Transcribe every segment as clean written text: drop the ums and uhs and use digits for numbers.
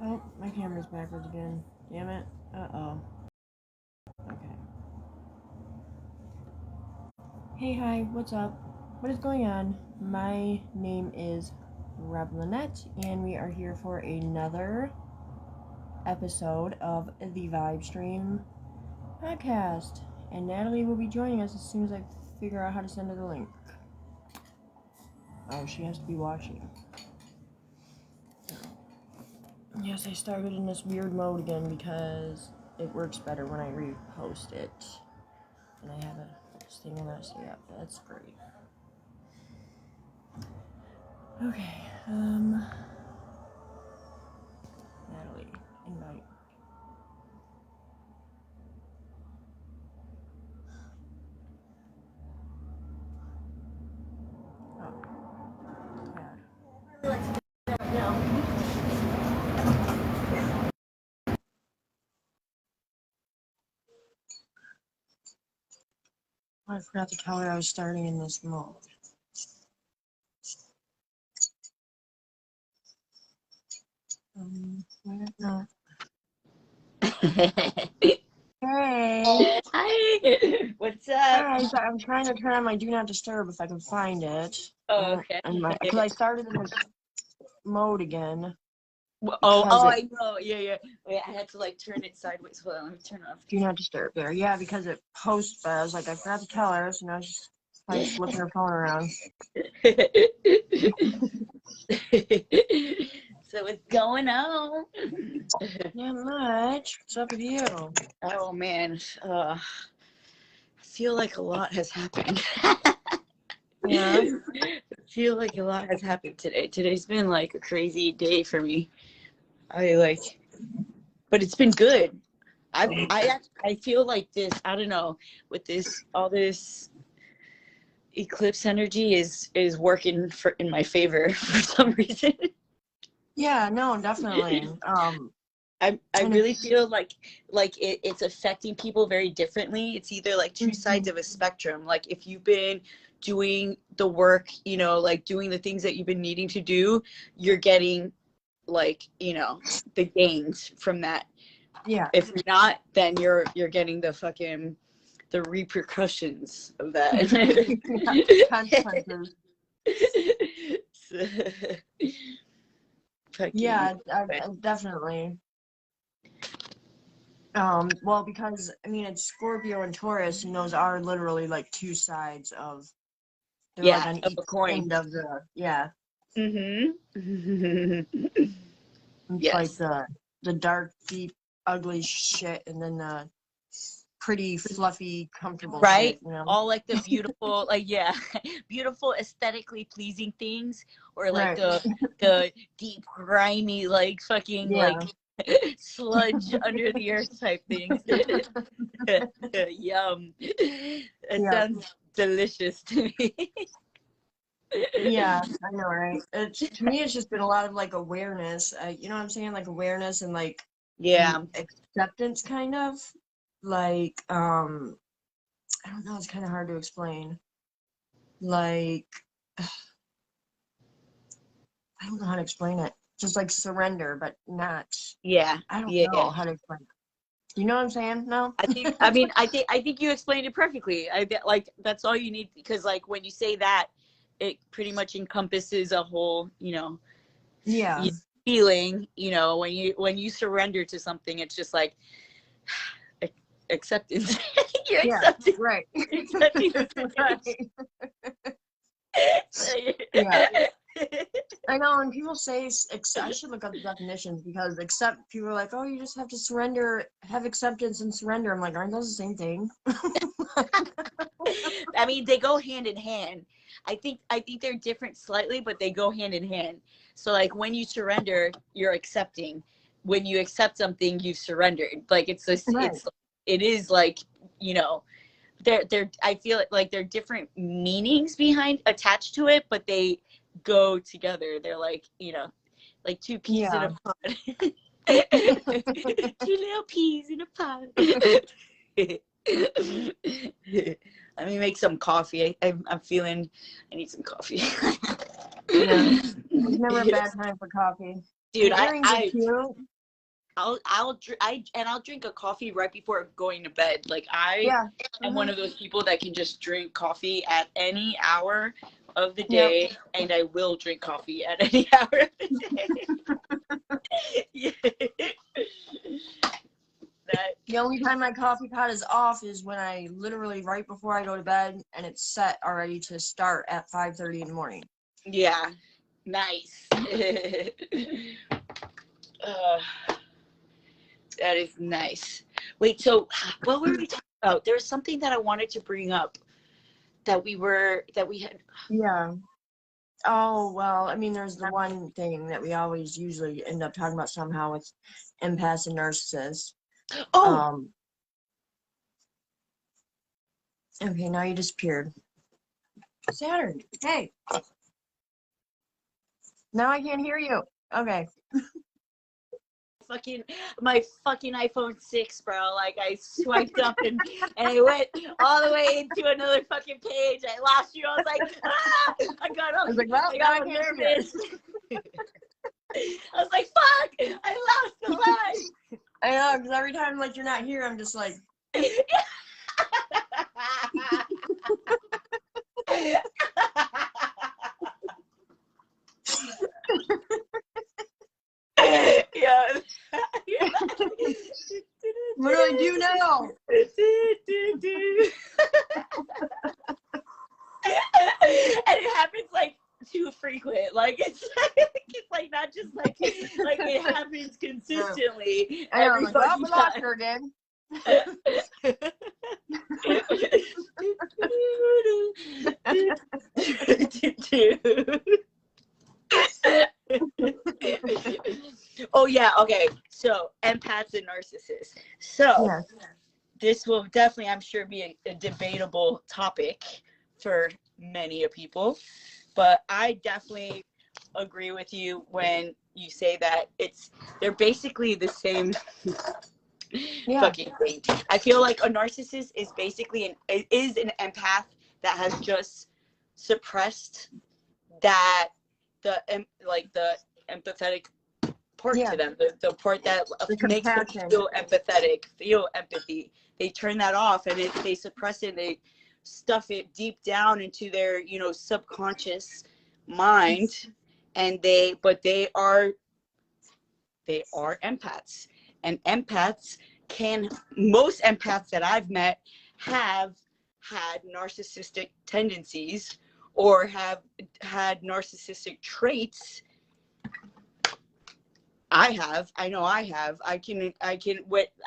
Oh, my camera's backwards again. Damn it. Uh-oh. Okay. Hey, hi, what's up? What is going on? My name is Robyn Lynette, and we are here for another episode of the Vibe Stream podcast. And Natalie will be joining us as soon as I figure out how to send her the link. Oh, she has to be watching. Yes, I started in this weird mode again because it works better when I repost it. And I have a thing will not stay up. That's great. Okay, Natalie, invite. Oh, yeah. I forgot to tell her I was starting in this mode. No. Hey. Hi. What's up? Hi, I'm trying to turn on my Do Not Disturb if I can find it. Oh, okay. Because I started in this mode again. I know. Yeah. Wait, I had to like turn it sideways. Hold on, let me turn it off. Do Not Disturb there. Yeah, because it posts, but I was like, I forgot to tell her, so now she's probably flipping her phone around. So what's going on? Not much. What's up with you? Oh man, I feel like a lot has happened. Yeah. I feel like a lot has happened today. Today's been like a crazy day for me. But it's been good. I feel like this. I don't know, with all this eclipse energy is working in my favor for some reason. Yeah, no, definitely. I really feel like it's affecting people very differently. It's either like two sides of a spectrum. Like if you've been doing the work, like doing the things that you've been needing to do, you're getting like, the gains from that. Yeah. If you're not, then you're getting the repercussions of that. Consequences. Yeah, definitely. Well, because I mean, it's Scorpio and Taurus, and those are literally like two sides of. They're like on of each a coin. end of the It's Yes. like the dark, deep, ugly shit, and then the pretty, fluffy, comfortable right shit, all like the beautiful beautiful aesthetically pleasing things, or like Right. the deep grimy like fucking like sludge under the earth type things. Yum. It sounds delicious to me. Yeah, I know, right? To me, it's just been a lot of like awareness. You know what I'm saying? Like awareness and like acceptance, kind of. Like, I don't know. It's kind of hard to explain. Like, I don't know how to explain it. Just like surrender, but not. I don't know how to explain it. You know what I'm saying? No. I think you explained it perfectly. Like that's all you need, because like when you say that, it pretty much encompasses a whole, feeling. When you surrender to something, it's just like acceptance. You're accepting, right. Accepting yeah. I know, and people say, I should look up the definitions, because people are like, oh, you just have to surrender, have acceptance and surrender. I'm like, aren't those the same thing? I mean, they go hand in hand. I think they're different slightly, but they go hand in hand. So like when you surrender, you're accepting. When you accept something, you've surrendered. Like it is like, they're I feel like they're different meanings attached to it, but they go together. They're like, like two peas in a pod. Two little peas in a pod. Let me make some coffee. I'm feeling I need some coffee. Yeah. It's never a bad time for coffee. Dude, earrings are cute. I'll drink a coffee right before going to bed. Like I am one of those people that can just drink coffee at any hour of the day, and I will drink coffee at any hour of the day. Yeah. The only time my coffee pot is off is when I literally right before I go to bed, and it's set already to start at 5:30 in the morning. Yeah, nice. That is nice. Wait, so what were we talking about? There was something that I wanted to bring up that we had. Yeah. Oh, well, I mean, there's the one thing that we always usually end up talking about somehow with empaths and narcissists. Oh. Okay, now you disappeared. Saturn, hey. Now I can't hear you. Okay. My fucking iPhone 6, bro. Like I swiped up and I went all the way into another fucking page. I lost you. I was like, ah! I got all nervous. I was like, fuck! I lost the line. I know, because every time like you're not here, I'm just like. Yeah. What do I do now? And it happens like too frequent. Like it's like not just like it happens consistently. I know, every fucking time. Lost her again. Oh yeah, okay. So empaths and narcissists. So this will definitely, I'm sure, be a debatable topic for many of people. But I definitely agree with you when you say that they're basically the same fucking thing. I feel like a narcissist is basically an empath that has just suppressed that the empathetic part to them, the part that makes them feel empathetic, feel empathy. They turn that off and they suppress it. They stuff it deep down into their subconscious mind, and they are empaths. And most empaths that I've met have had narcissistic tendencies or have had narcissistic traits. I know I have. I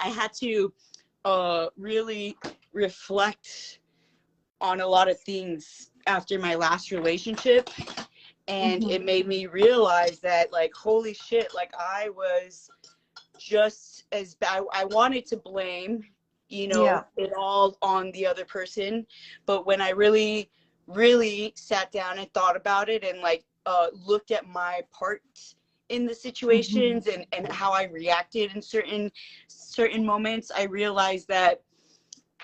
had to really reflect on a lot of things after my last relationship, and it made me realize that, like, holy shit, like I was just as bad. I wanted to blame it all on the other person, but when I really sat down and thought about it and looked at my part in the situations and how I reacted in certain moments, I realized that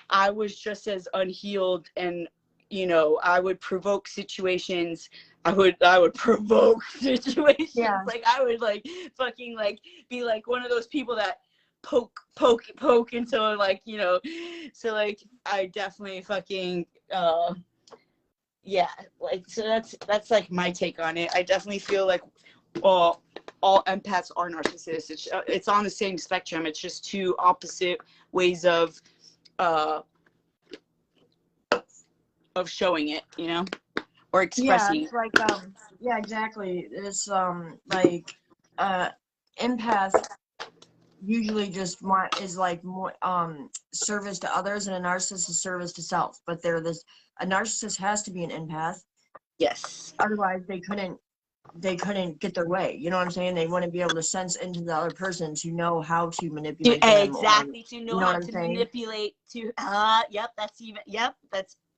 I was just as unhealed, and I would provoke situations. I would provoke situations. Like I would be like one of those people that poke until so like I definitely fucking so that's like my take on it. I definitely feel like all empaths are narcissists. It's on the same spectrum. It's just two opposite ways of showing it, or expressing it's like exactly. It's empath usually just is like more service to others, and a narcissist is service to self. But a narcissist has to be an empath. Yes. Otherwise they couldn't get their way. You know what I'm saying? They wouldn't be able to sense into the other person to know how to manipulate them. Exactly, to know how to manipulate.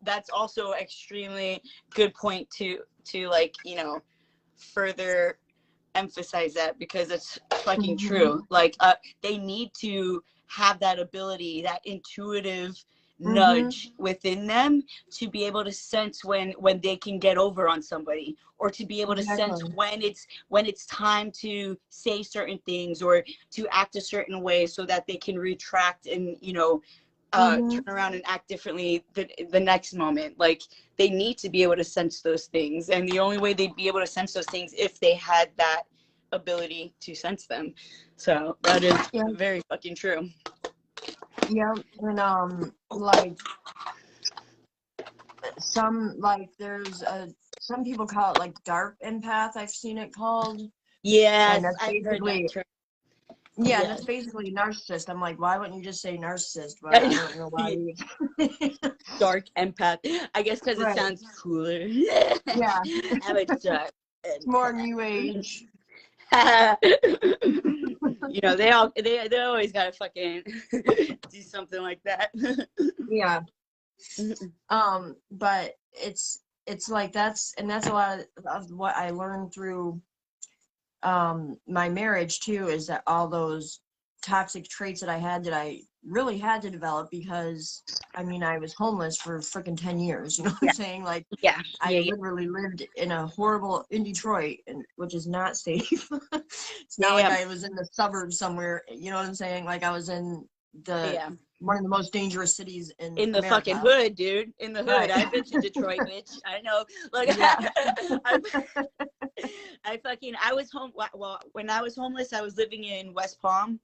That's also extremely good point to further emphasize that, because it's fucking true. Like they need to have that ability, that intuitive nudge within them to be able to sense when they can get over on somebody, or to be able to sense when it's time to say certain things or to act a certain way so that they can retract and, you know, turn around and act differently the next moment. Like, they need to be able to sense those things, and the only way they'd be able to sense those things if they had that ability to sense them. So that is very fucking true. Yeah, and like there's some people call it like dark empath. I've seen it called. Yes, and that's I've heard that term. Yeah, and that's basically narcissist. I'm like, why wouldn't you just say narcissist? But I don't know why. Dark empath. I guess because it sounds cooler. Yeah. I'm a dark It's more new age. You know, they always gotta fucking do something like that. Yeah. But it's like that's a lot of what I learned through my marriage too, is that all those toxic traits that I really had to develop, because I mean, I was homeless for freaking 10 years, you know what I'm saying? Like, I literally lived in a horrible, in Detroit, which is not safe. It's not like I was in the suburbs somewhere, you know what I'm saying? Like, I was in one of the most dangerous cities in the America. fucking hood, dude. In the hood. I've been to Detroit, bitch. I know. Like, I was home. Well, when I was homeless, I was living in West Palm.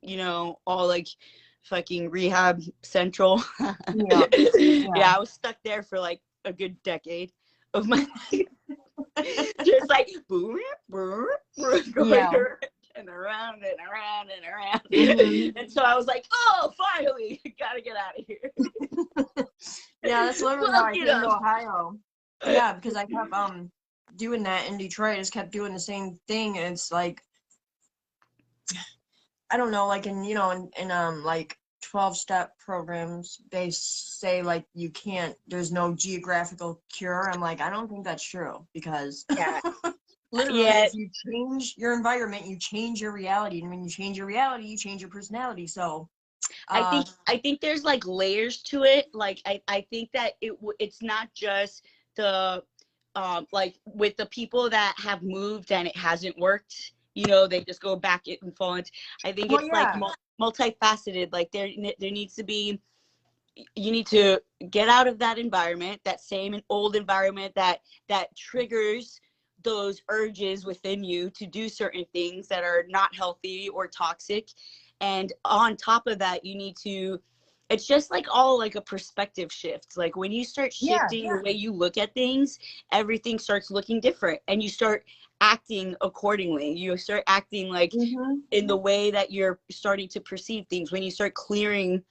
You know, all like fucking rehab central. Yeah, I was stuck there for like a good decade of my life. Just like going and around and around and around. And so I was like, oh, finally, gotta get out of here. Yeah, that's literally how I came to Ohio. Yeah, because I kept doing that in Detroit. I just kept doing the same thing, and it's like, I don't know, like in like 12-step programs, they say like you can't, there's no geographical cure. I'm like, I don't think that's true, because literally if you change your environment, you change your reality, and when you change your reality, you change your personality. So I think there's like layers to it. Like I think that it's not just the like with the people that have moved and it hasn't worked, you know, they just go back and fall into. I think it's like multifaceted. Like there needs to be, you need to get out of that environment, that same old environment that triggers those urges within you to do certain things that are not healthy or toxic. And on top of that, you need to, it's just like all like a perspective shift. Like when you start shifting the way you look at things, everything starts looking different, and you start acting accordingly. You start acting like in the way that you're starting to perceive things. When you start cleaning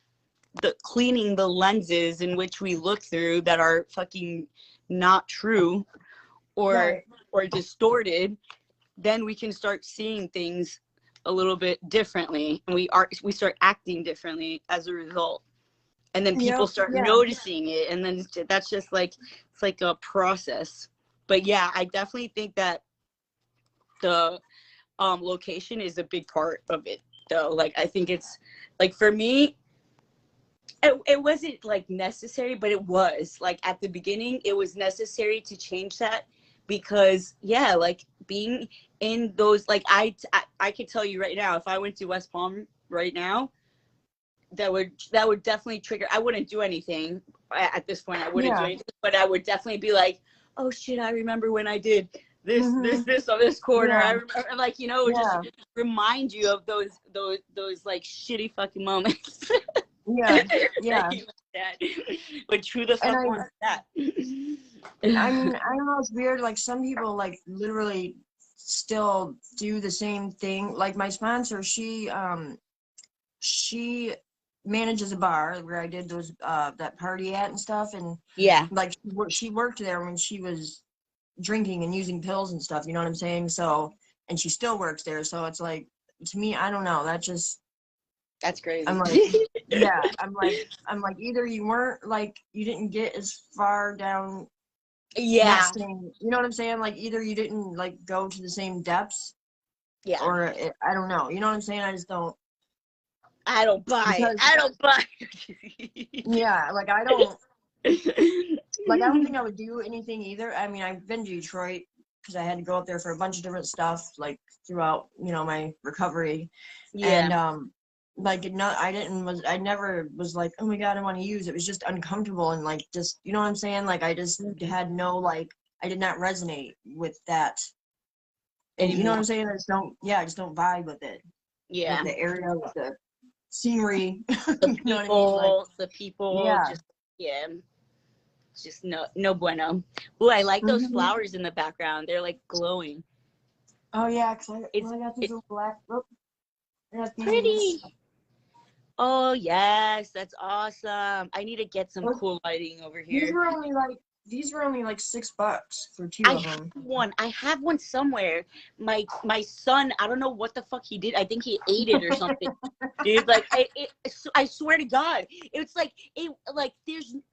the lenses in which we look through that are fucking not true or distorted, then we can start seeing things a little bit differently, and we start acting differently as a result. And then people start noticing it, and then that's just like, it's like a process. But yeah, I definitely think that the location is a big part of it, though. Like, I think it's like, for me, it wasn't like necessary, but it was like at the beginning it was necessary to change that, because like being in those, like I could tell you right now, if I went to West Palm right now, that would definitely trigger. I wouldn't do anything at this point. I wouldn't do anything, but I would definitely be like, oh shit, I remember when I did this on this corner. I remember, like, you know, just remind you of those like shitty fucking moments. But who the fuck wants that? I mean, I don't know, it's weird. Like, some people like literally still do the same thing. Like my sponsor, she manages a bar where I did those that party at and stuff, and like she worked there when she was drinking and using pills and stuff, you know what I'm saying? So, and she still works there, so it's like, to me, I don't know, that's crazy. I'm like, I'm like, either you weren't, like, you didn't get as far down that same, you know what I'm saying? Like, either you didn't like go to the same depths, or I don't know, you know what I'm saying? I just don't. I don't buy it. Because, I don't buy yeah, like I don't think I would do anything either. I mean, I've been to Detroit because I had to go up there for a bunch of different stuff, like throughout, you know, my recovery. Yeah. And like I never was like, oh my God, I want to use it. It was just uncomfortable and like just, you know what I'm saying? Like I just had no, like, I did not resonate with that. And you know what I'm saying? I just don't vibe with it. Yeah. With the area, with the scenery. The You know what I mean? Like, the people, yeah. just no bueno. Ooh, I like those Mhm. flowers in the background. They're like glowing. Oh yeah, because I got these little black. Oh, I got these. Pretty. Oh yes, that's awesome. I need to get some cool lighting over here. These were only like $6 for two of them. I have one somewhere. My son, I don't know what the fuck he did. I think he ate it or something. Dude, like I swear to God, it's like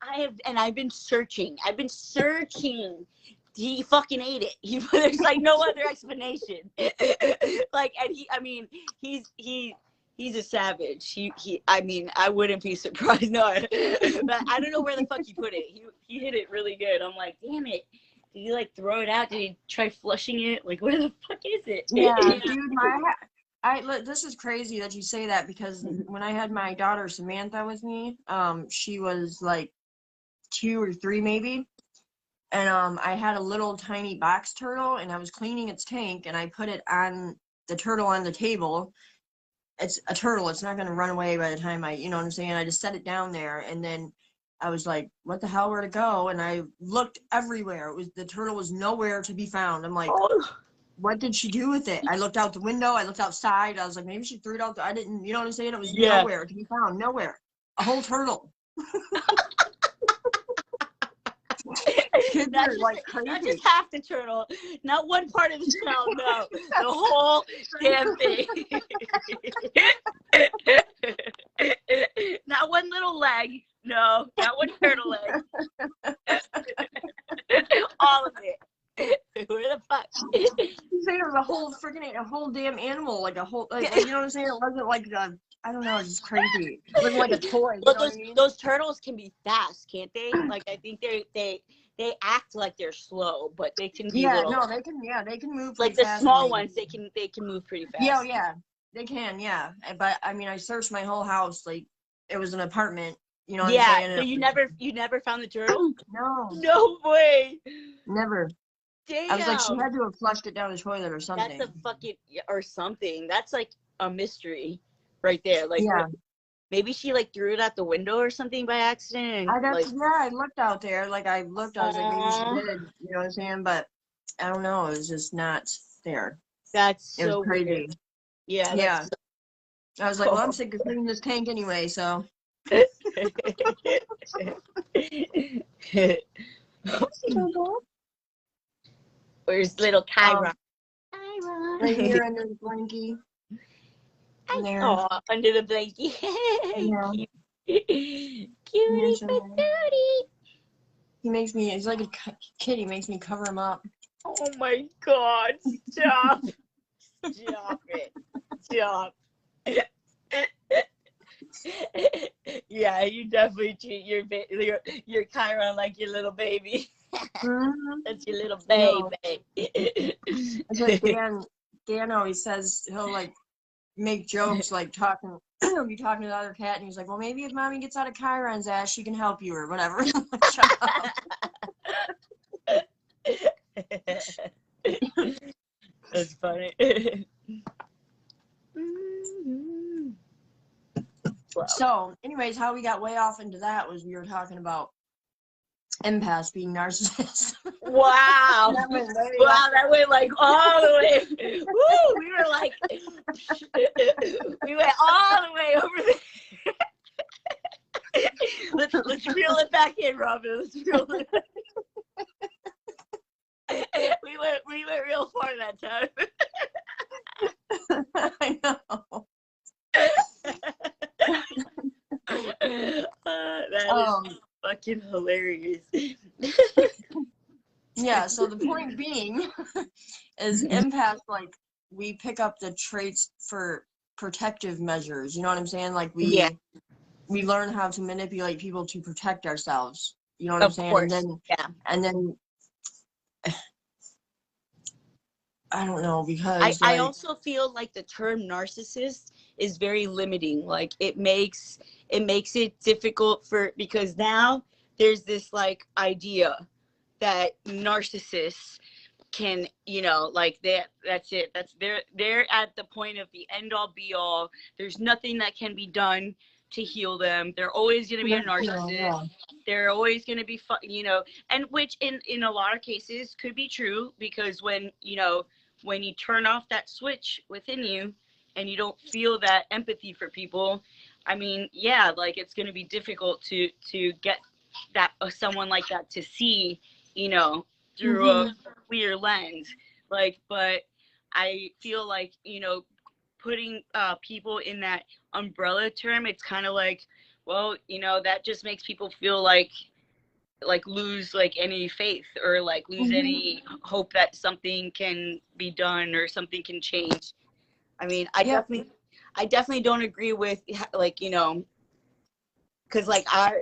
I've been searching. He fucking ate it. There's like no other explanation. Like, and he's a savage. I mean, I wouldn't be surprised. No, but I don't know where the fuck he put it. He hit it really good. I'm like, damn it. Did he like throw it out? Did he try flushing it? Like, where the fuck is it? Yeah, dude, this is crazy that you say that because when I had my daughter Samantha with me, she was like 2 or 3 maybe. And I had a little tiny box turtle and I was cleaning its tank and I put it on the turtle on the table. It's a turtle. It's not going to run away by the time you know what I'm saying? I just set it down there and then I was like, what the hell, where to go? And I looked everywhere. The turtle was nowhere to be found. I'm like, what did she do with it? I looked out the window. I looked outside. I was like, maybe she threw it out. I didn't, you know what I'm saying? It was nowhere to be found. Nowhere. A whole turtle. Not just half the turtle, not one part of the shell, no, the whole damn thing. Not one little leg, no, not one turtle leg. All of it. Where the fuck? You say it was a whole damn animal, like a whole, like, you know what I'm saying? It wasn't like I don't know, it's just crazy. It wasn't like a toy. You know what I mean? Those turtles can be fast, can't they? Like, I think they act like they're slow, but they can be little. No, they can move like the fast small ones. They can move pretty fast. Yeah, they can, yeah. But I mean, I searched my whole house, like it was an apartment. You know what I'm saying? So you never found the turtle? No way, never. Damn. I was like, she had to have flushed it down the toilet or something. That's a fucking or something. That's like a mystery, right there. Like, maybe she like threw it out the window or something by accident. I looked out there. Like I was like, maybe she did. You know what I'm saying? But I don't know. It was just not there. It was crazy. Weird. Yeah. Yeah. I was like, well, I'm sick of cleaning this tank anyway, so. Where's little Kyra? Right here under the blankie. Under the blankie. Cutie patootie. He's like a kid. He makes me cover him up. Oh my God. Stop. Stop it. Stop. Yeah, you definitely treat your Chiron like your little baby. That's your little baby. That's what Dan always says. He'll like make jokes like talking. He'll be talking to the other cat, and he's like, "Well, maybe if mommy gets out of Chiron's ass, she can help you or whatever." Shut up. That's funny. So, anyways, how we got way off into that was we were talking about empaths being narcissists. Wow. That went like all the way. Woo, we went all the way over there. Let's reel it back in, Robyn. Let's reel it back. We went real far that time. I know. That is fucking hilarious. Yeah, so the point being is empaths, like, we pick up the traits for protective measures, you know what I'm saying? Like Yeah, we learn how to manipulate people to protect ourselves, you know what I'm of saying? course. Yeah. And then I don't know, I, because I like, also feel like the term narcissist is very limiting. Like it makes it difficult for, because now there's this like idea that narcissists can, like that's it, that's they're at the point of the end all be all. There's nothing that can be done to heal them. They're always going to be a narcissist. yeah. They're always going to be and which in a lot of cases could be true, because when you turn off that switch within you and you don't feel that empathy for people, I mean, yeah, like it's going to be difficult to get that someone like that to see, through a clear lens. Like, but I feel like, putting people in that umbrella term, it's kind of like, well, that just makes people feel like lose like any faith, or like lose any hope that something can be done or something can change. I mean, Yeah. I definitely don't agree with, like, because like I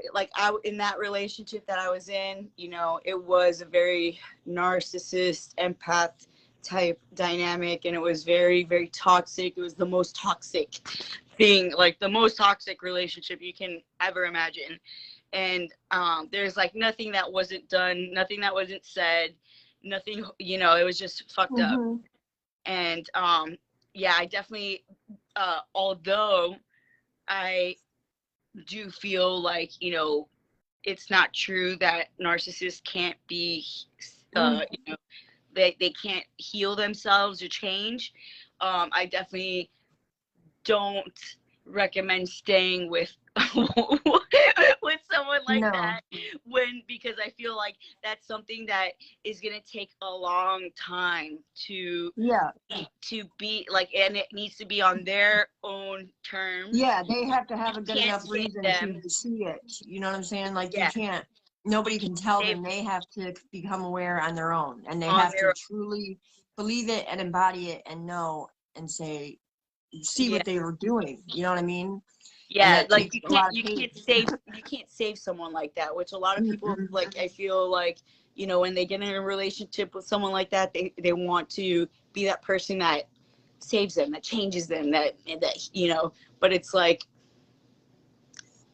in that relationship that I was in, it was a very narcissist empath type dynamic, and it was very, very toxic. It was the most toxic thing, like the most toxic relationship you can ever imagine. And there's like nothing that wasn't done, nothing that wasn't said, nothing, it was just fucked up. And yeah, I definitely, although I do feel like, it's not true that narcissists can't be, they can't heal themselves or change. I definitely don't recommend staying with with someone like No. that, because I feel like that's something that is going to take a long time Yeah. to be like, and it needs to be on their own terms. Yeah, they have to have a You good can't enough save reason them. to see it. You know what I'm saying? Like, you Yeah, can't, nobody can tell they them. They have to become aware on their own, and they on have to their truly believe it and embody it and know and say, see yeah. what they were doing. You know what I mean? And Yeah, that like takes you a can't lot of you patience. can't save you can't save someone like that, which a lot of people, Mm-mm. like, I feel like, when they get in a relationship with someone like that, they want to be that person that saves them, that changes them, that but it's like,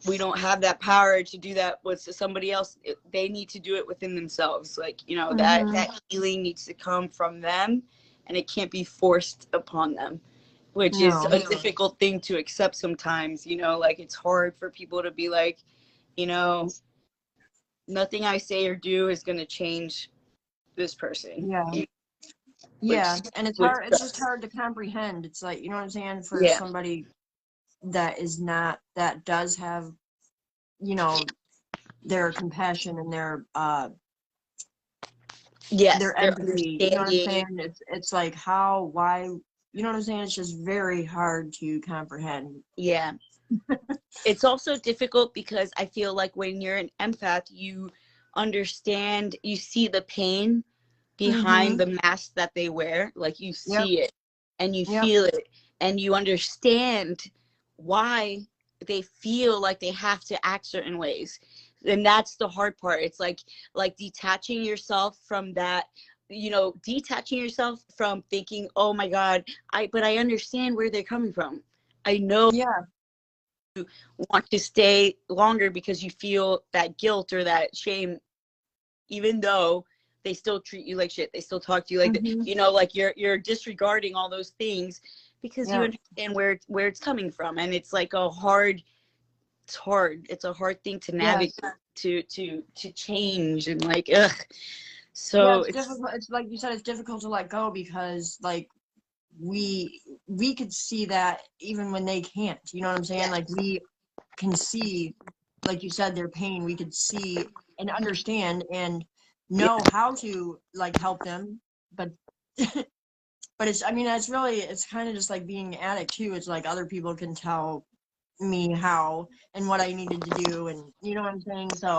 we don't have that power to do that with somebody else. They need to do it within themselves. Like, that healing needs to come from them, and it can't be forced upon them, which is No. a difficult thing to accept sometimes. Like, it's hard for people to be like, you know nothing I say or do is going to change this person. Yeah. which Yeah. And it's which hard. It's just sucks. hard to comprehend. It's like, you know what I'm saying? For Yeah. somebody that is not, that does have, you know, their compassion and Yes, their they're empathy, you know what I'm understanding. saying? It's like, how, why, you know what I'm saying? It's just very hard to comprehend. Yeah. It's also difficult because I feel like when you're an empath, you understand, you see the pain behind the mask that they wear. Like, you Yep. see it and you Yep. feel it, and you understand why they feel like they have to act certain ways. And that's the hard part. It's like detaching yourself from that, detaching yourself from thinking, oh my God, but I understand where they're coming from. I know Yeah. want to stay longer because you feel that guilt or that shame, even though they still treat you like shit. They still talk to you like that. Like you're disregarding all those things because you Yeah. understand where it's coming from. And it's like it's a hard thing to navigate, Yes. to change, and like, ugh. Yeah, So it's difficult. It's like you said, it's difficult to let go because like we could see that even when they can't. You know what I'm saying? yeah, Like, we can see, like you said, their pain. We could see and understand and yeah, know how to like help them, but but it's, I mean, it's really, it's kind of just like being an addict too. It's like other people can tell me how and what I needed to do, and you know what I'm saying? So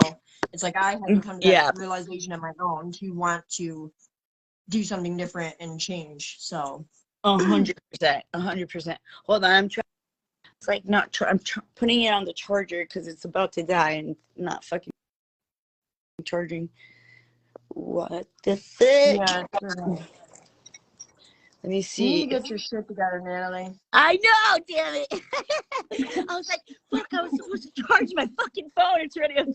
it's like I had to come to that yeah. realization on my own to want to do something different and change. So 100%. 100%. Hold on, I'm trying. It's like not. I'm putting it on the charger because it's about to die and not fucking charging. What the fuck? Yeah, sure. Let me You see. need to get your shit together, Natalie. I know, damn it. I was like, fuck, I was supposed to charge my fucking phone. It's already on 20%.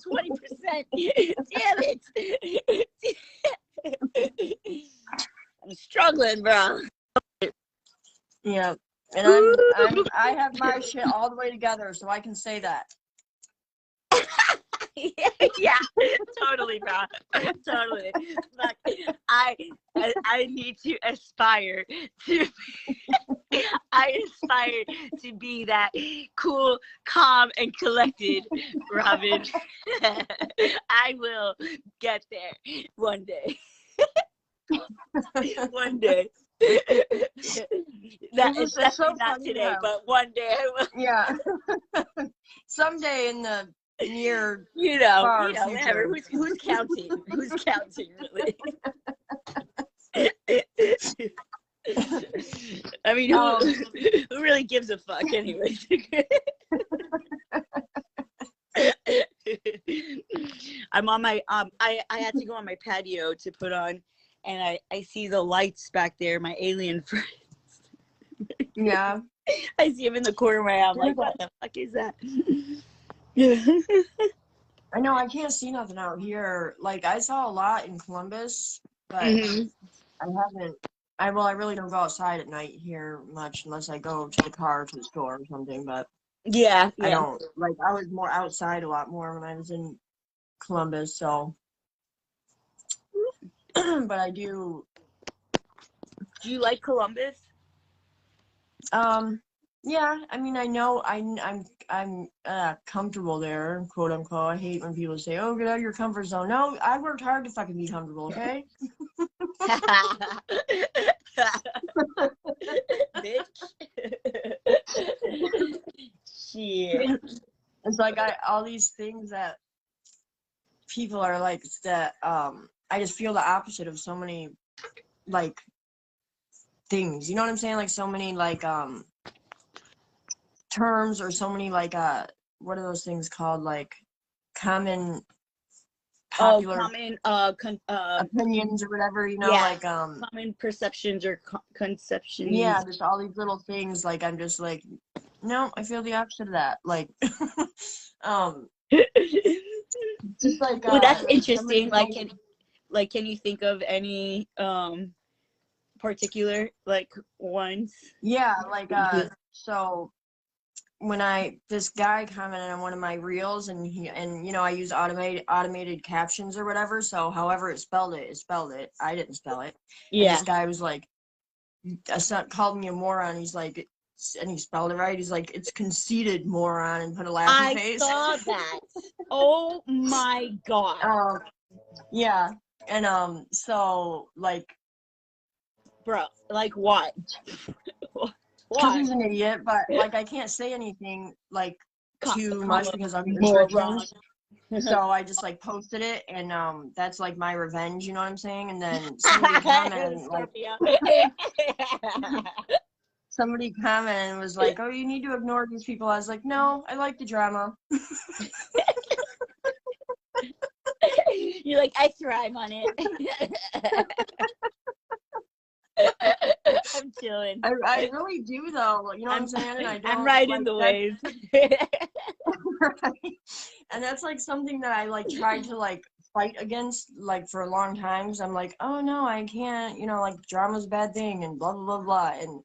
Damn it. I'm struggling, bro. Yeah. And I have my shit all the way together, so I can say that. Yeah, totally, bro. Totally. Fuck. I need to aspire to. I aspire to be that cool, calm, and collected Robyn. I will get there one day. One day. That is definitely so not today, but one day I will. Yeah. Someday in the near, whatever. Who's counting? Who's counting, really? I mean, who really gives a fuck, anyways? I'm on my I had to go on my patio to put on, and I see the lights back there, my alien friends. Yeah. I see him in the corner where I'm like, what the fuck is that? I know, I can't see nothing out here. Like, I saw a lot in Columbus, but I haven't. I really don't go outside at night here much unless I go to the car to the store or something, but yeah. I don't. Like, I was more outside a lot more when I was in Columbus, so. But I do. Do you like Columbus? Yeah, I mean, I know I'm comfortable there, quote unquote. I hate when people say, "Oh, get out of your comfort zone." No, I worked hard to fucking be comfortable, okay? Bitch. Shit. It's like all these things that people are like that. I just feel the opposite of so many like things. You know what I'm saying? Like so many like terms or so many like what are those things called? Like common popular opinions or whatever, you know, like common perceptions or conceptions. Yeah, just all these little things. Like I'm just like, no, I feel the opposite of that. Like, just like. Well, that's interesting. Like, can you think of any particular like ones? Yeah, like so. When this guy commented on one of my reels and I use automated captions or whatever, so however it spelled it. I didn't spell it. Yeah. And this guy was like, called me a moron. He's like, and he spelled it right. He's like, it's conceited moron, and put a laughing face. I saw that. Oh my god. Yeah, and so like, bro, like what? Because he's an idiot, but like I can't say anything like too much because I'll get restrictions. So I just like posted it, and that's like my revenge. You know what I'm saying? And then somebody commented somebody commented and was like, "Oh, you need to ignore these people." I was like, "No, I like the drama." You're like, I thrive on it. I'm chilling. I really do though. You know what I'm saying? And I'm riding the wave. Right. And that's like something that I like tried to like fight against like for a long time. Because I'm like, oh no, I can't. You know, like drama's a bad thing and blah blah blah blah. And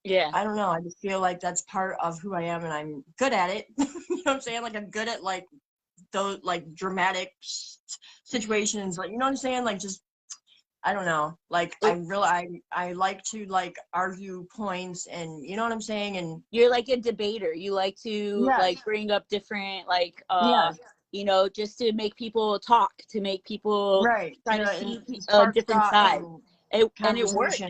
yeah, I don't know. I just feel like that's part of who I am, and I'm good at it. You know what I'm saying? Like I'm good at like those like dramatic situations. Like you know what I'm saying? Like just. I don't know. Like I like to like argue points, and you know what I'm saying. And you're like a debater. You like to like bring up different like you know, just to make people talk, to make people try to see a different side. And it works.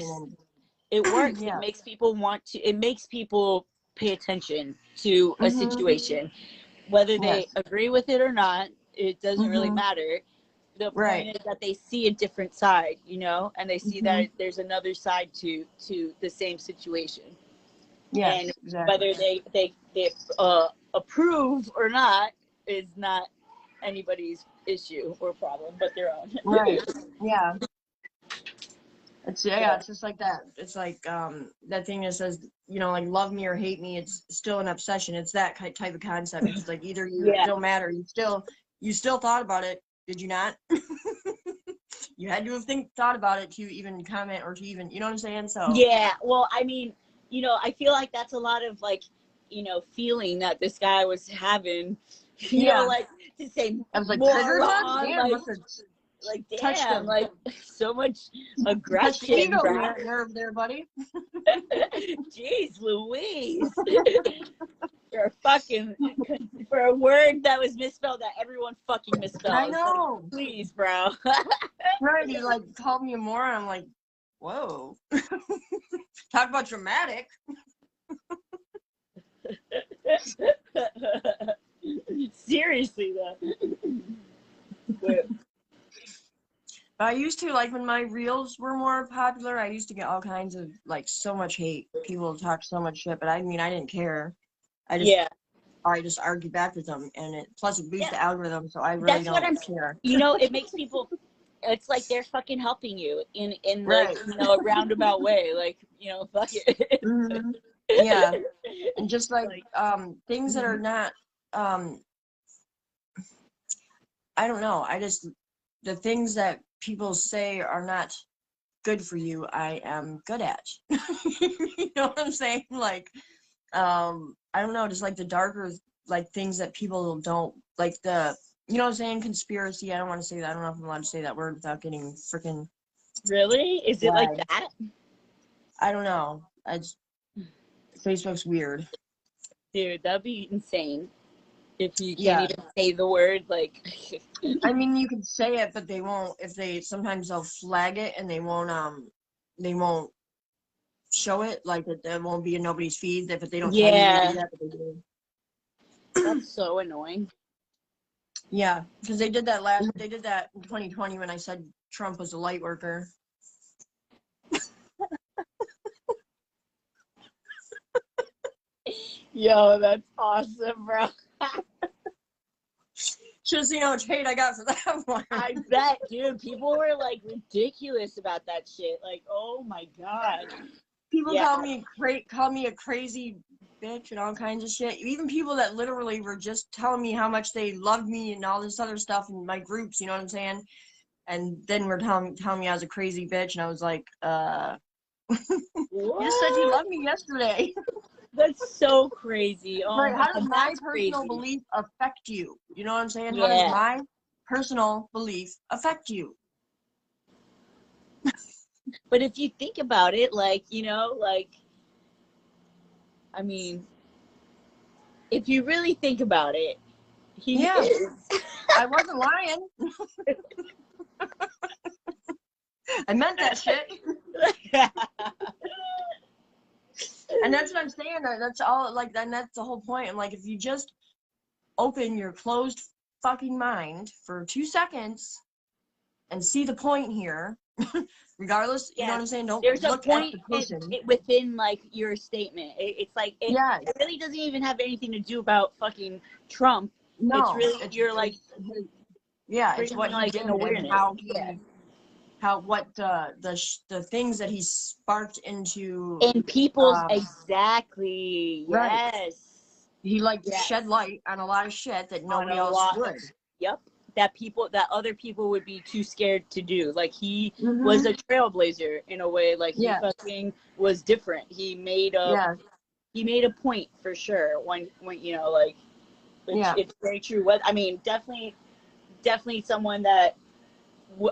It works. Yeah. It makes people want to. It makes people pay attention to a situation, whether they agree with it or not. It doesn't really matter. the point Right. is that they see a different side, you know, and they see Mm-hmm. that there's another side to the same situation. Yes, And exactly. whether they approve or not is not anybody's issue or problem but their own. Right. Yeah. Yeah. It's just like that. It's like that thing that says, you know, like love me or hate me, it's still an obsession. It's that type of concept. It's like either you, it Yeah. don't matter. You still thought about it, did you not? You had to have thought about it to even comment or to even, you know what I'm saying? So Yeah, well, I mean, you know, I feel like that's a lot of like, you know, feeling that this guy was having, you know, yeah, like to say I was like triggered much. moron, Damn, must have like touched damn, him, like so much touched the aggression, ego bro. nerve there, buddy. Jeez Louise. For a fucking for a word that was misspelled that everyone fucking I misspells. Like, know. please, bro. Right, he like called me a moron. I'm like, whoa. Talk about dramatic. Seriously though. But I used to, like, when my reels were more popular, I used to get all kinds of, like, so much hate. People talk so much shit, but I mean, I didn't care. I just, yeah. I just argued back with them, and plus it boosts Yeah. the algorithm, so I really That's what don't I'm care. you know, it makes people it's like they're fucking helping you in like, Right. you know, a roundabout way. Like, you know, fuck it. Mm-hmm. Yeah. And just like, Like, things that are not, I don't know. The things that people say are not good for you, I am good at. You know what I'm saying? Like, I don't know, just like the darker, like things that people don't like, the, you know what I'm saying, conspiracy. I don't want to say that. I don't know if I'm allowed to say that word without getting freaking really? Is it like flagged. that? I don't know. Facebook's weird. Dude, that'd be insane if you can't Yeah. even say the word, like I mean, you can say it, but they won't. If they sometimes they'll flag it and they won't show it. Like it won't be in nobody's feed. But they don't tell you they do yeah. that, but they do. That's so annoying. Yeah, because they did that in 2020 when I said Trump was a light worker. Yo, that's awesome, bro. Should have seen how much hate I got for that one. I bet, dude. People were like ridiculous about that shit. Like, oh my god. People Yeah. call me a crazy bitch and all kinds of shit. Even people that literally were just telling me how much they loved me and all this other stuff in my groups, you know what I'm saying? And then were telling me I was a crazy bitch, and I was like, you just said you What? loved me yesterday. That's so crazy. Oh Right? my How does god, my that's personal crazy. belief affect you? You know what I'm saying? How does Yeah. my personal belief affect you? But if you think about it, like, you know, like, I mean, if you really think about it, he Yeah, is. I wasn't lying. I meant that shit. And that's what I'm saying. That's all, like, and that's the whole point. I'm like, if you just open your closed fucking mind for 2 seconds and see the point here, regardless, you know Yeah. what I'm saying? Don't There's a look at point the person. within like your statement. It's like Yeah, it really doesn't even have anything to do about fucking Trump. It's no, really you're like yeah, it's bringing what he like did an and awareness. how Yeah. what the things that he sparked into, And people's exactly. right. Yes. He like Yes. shed light on a lot of shit that On nobody a else lot. would. Yep. That other people would be too scared to do. Like he Mm-hmm. was a trailblazer in a way. Like he Yeah. fucking was different. He made a point for sure. When you know, like it's very true. What I mean, definitely someone that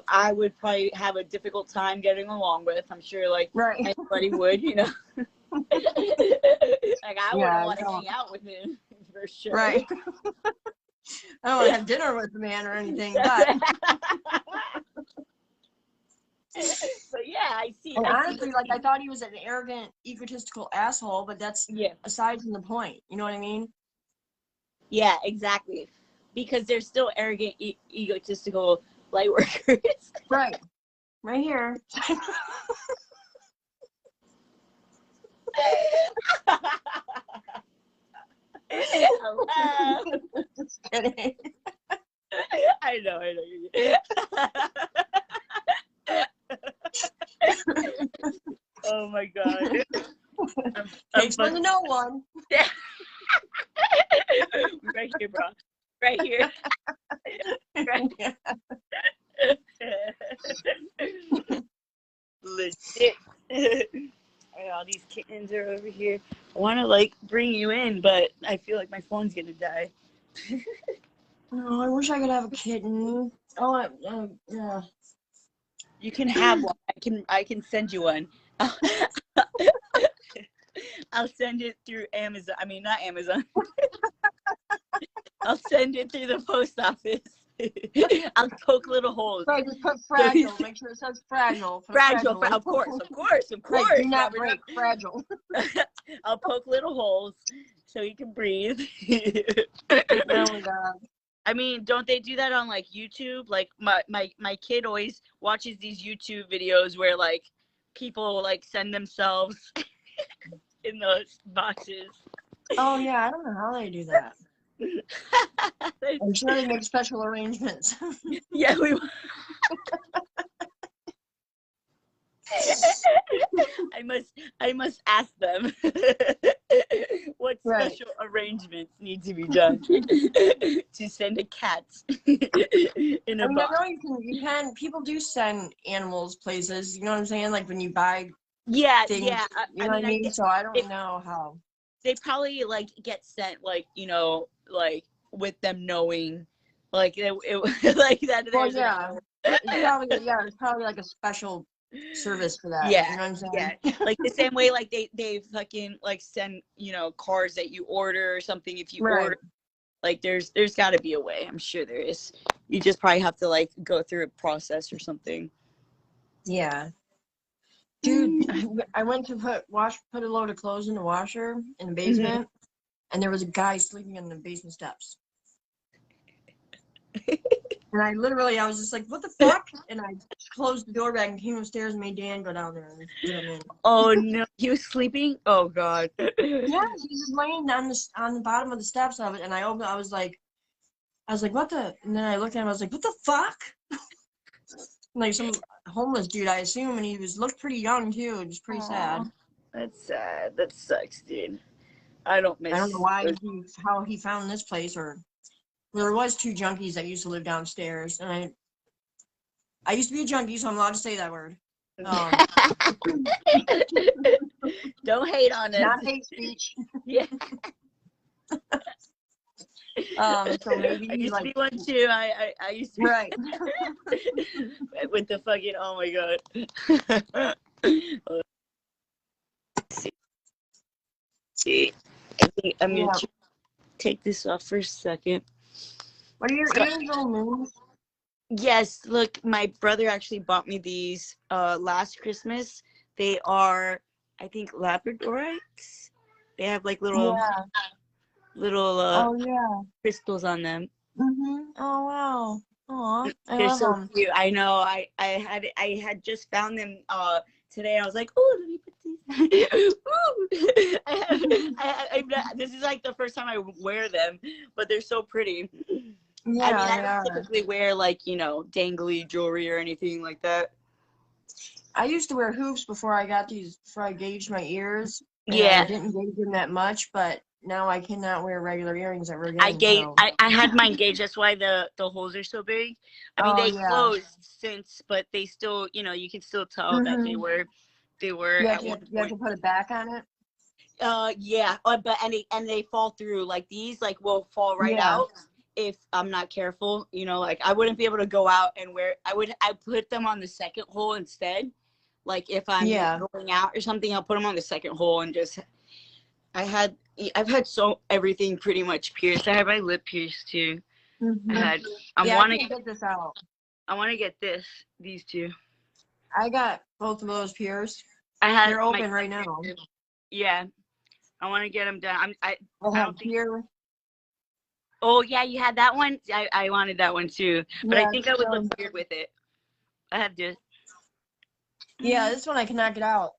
I would probably have a difficult time getting along with. I'm sure like Right. anybody would, you know. Like I wouldn't want to hang out with him for sure. Right. I don't want to have dinner with the man or anything, but yeah, I see. and honestly, like I thought he was an arrogant, egotistical asshole, but that's aside from the point. You know what I mean? Yeah, exactly. Because they're still arrogant, egotistical light workers. Right. Right here. Hello. Just kidding. I know. Oh my god. Takes one to know one. Right here, bro. Right here. Right. Yeah. Legit. All these kittens are over here. I want to like bring you in, but I feel like my phone's gonna die. Oh, I wish I could have a kitten. Oh, yeah. You can have one. I can send you one. I'll send it through Amazon. I mean, not Amazon. I'll send it through the post office. I'll poke little holes. Right, just put fragile. Make sure it says fragile. Fragile. Of course. Right, do not break. Fragile. I'll poke little holes so you can breathe. Oh my god. I mean, don't they do that on like YouTube? Like my kid always watches these YouTube videos where like people like send themselves in those boxes. Oh yeah, I don't know how they do that. I'm sure they make special arrangements. Yeah, I must ask them what special arrangements need to be done to send a cat in a box. I know you can. People do send animals places. You know what I'm saying? Like when you buy things. Yeah. You know what I mean? So I don't know how. They probably like get sent like, you know, like with them knowing like it like that. Well, yeah. It's probably like a special service for that. Yeah, you know what I'm saying? Yeah. Like the same way like they fucking like send, you know, cars that you order or something if you order. Like there's got to be a way. I'm sure there is. You just probably have to like go through a process or something. Yeah. Dude, I went to put a load of clothes in the washer in the basement, and there was a guy sleeping on the basement steps. And I was just like, what the fuck? And I closed the door back and came upstairs and made Dan go down there and get him in. Oh no, he was sleeping? Oh god. Yeah, he was just laying on the bottom of the steps of it, and I was like, what the? And then I looked at him, I was like, what the fuck? Like some homeless dude, I assume, and he looked pretty young too. It was pretty sad. That's sad. That sucks, dude. I don't know how he found this place, or there was 2 junkies that used to live downstairs, and I used to be a junkie, so I'm allowed to say that word. Don't hate on it. Not hate speech. Yeah. So maybe I used to be one too. I used to be right. With the fucking, oh my god. See, I'm gonna take this off for a second. What are your angel moves? Yes, look, my brother actually bought me these last Christmas. They are, I think, Labradorites. They have like little crystals on them. Oh wow. Aw, they're so them. Cute. I know. I had just found them today. I was like, oh, let me put these. This is like the first time I wear them, but they're so pretty. Yeah, I don't typically wear like, you know, dangly jewelry or anything like that. I used to wear hoops before I gauged my ears. Yeah. I didn't gauge them that much, but now I cannot wear regular earrings ever again. I had mine gauged. That's why the holes are so big. I mean, they closed since, but they still, you know, you can still tell that they were. You have to put it back on it. Yeah, but and they fall through. Like these, like will fall right out if I'm not careful. You know, like I wouldn't be able to go out and wear. I put them on the second hole instead. Like if I'm going out or something, I'll put them on the second hole and just. I've had everything pretty much pierced. I had my lip pierced too. I want to get this out. I want to get these 2. I got both of those pierced. They're open right now. Yeah, I want to get them done. I don't think Oh yeah, you had that one. I wanted that one too, but I Yeah, think I would look weird with it. I have to. yeah, this one I cannot get out.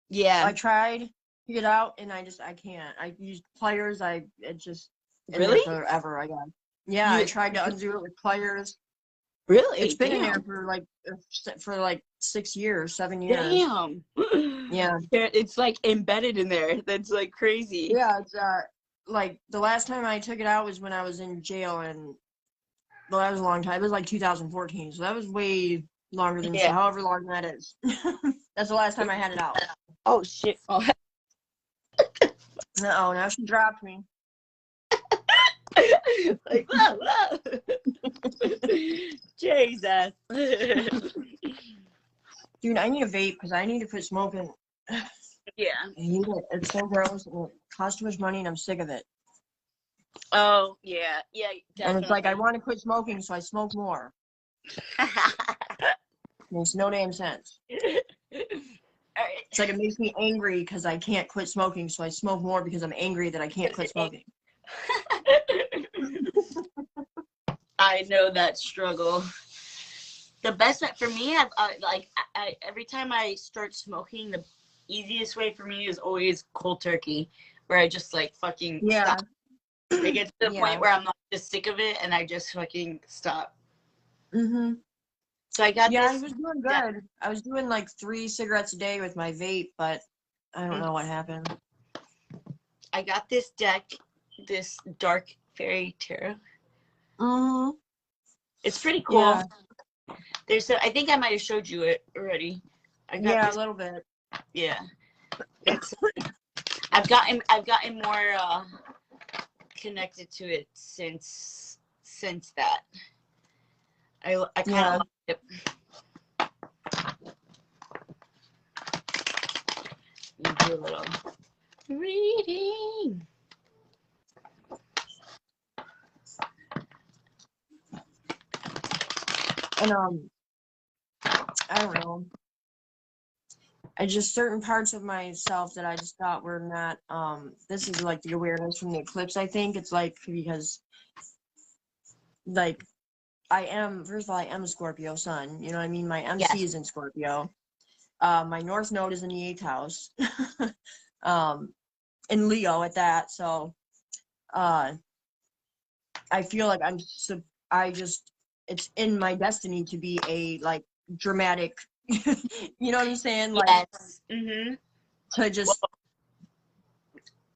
Yeah. I tried to get out, and I can't. I used pliers. It just in there Really? forever. I got. Yeah, I You tried to undo it with pliers. It's really? been in there Damn. for like 6 years, 7 years. Damn. Yeah. It's like embedded in there. That's like crazy. Yeah, it's like the last time I took it out was when I was in jail, and well, that was a long time. It was like 2014, so that was way longer than Yeah. however long that is. That's the last time I had it out. Oh shit. Oh. Oh, now she dropped me. Like whoa, whoa. Jesus. Dude, I need a vape because I need to quit smoking. Yeah. I hate it. It's so gross and it costs too much money, and I'm sick of it. Oh yeah. Yeah. And it's like I Definitely. want to quit smoking, so I smoke more. Makes no damn sense. It's like it makes me angry because I can't quit smoking, so I smoke more because I'm angry that I can't quit smoking. I know that struggle. The best way for me, I every time I start smoking, the easiest way for me is always cold turkey, where I just like fucking stop. I get to the point where I'm not just sick of it, and I just fucking stop. Mm-hmm. So I got this. I was doing good. I was doing like 3 cigarettes a day with my vape, but I don't know what happened. I got this deck, this dark fairy tarot. Mm-hmm. It's pretty cool. Yeah. I think I might have showed you it already. I got this, a little bit. Yeah. I've gotten more connected to it since that. I kind of like it. You do a little reading. And I don't know. I just certain parts of myself that I just thought were not this is like the awareness from the eclipse, I think. It's like because like first of all, I am a Scorpio sun, you know what I mean? My MC is in Scorpio. My North Node is in the 8th house. In Leo at that, so I feel like it's in my destiny to be a like dramatic you know what I'm saying? Like to just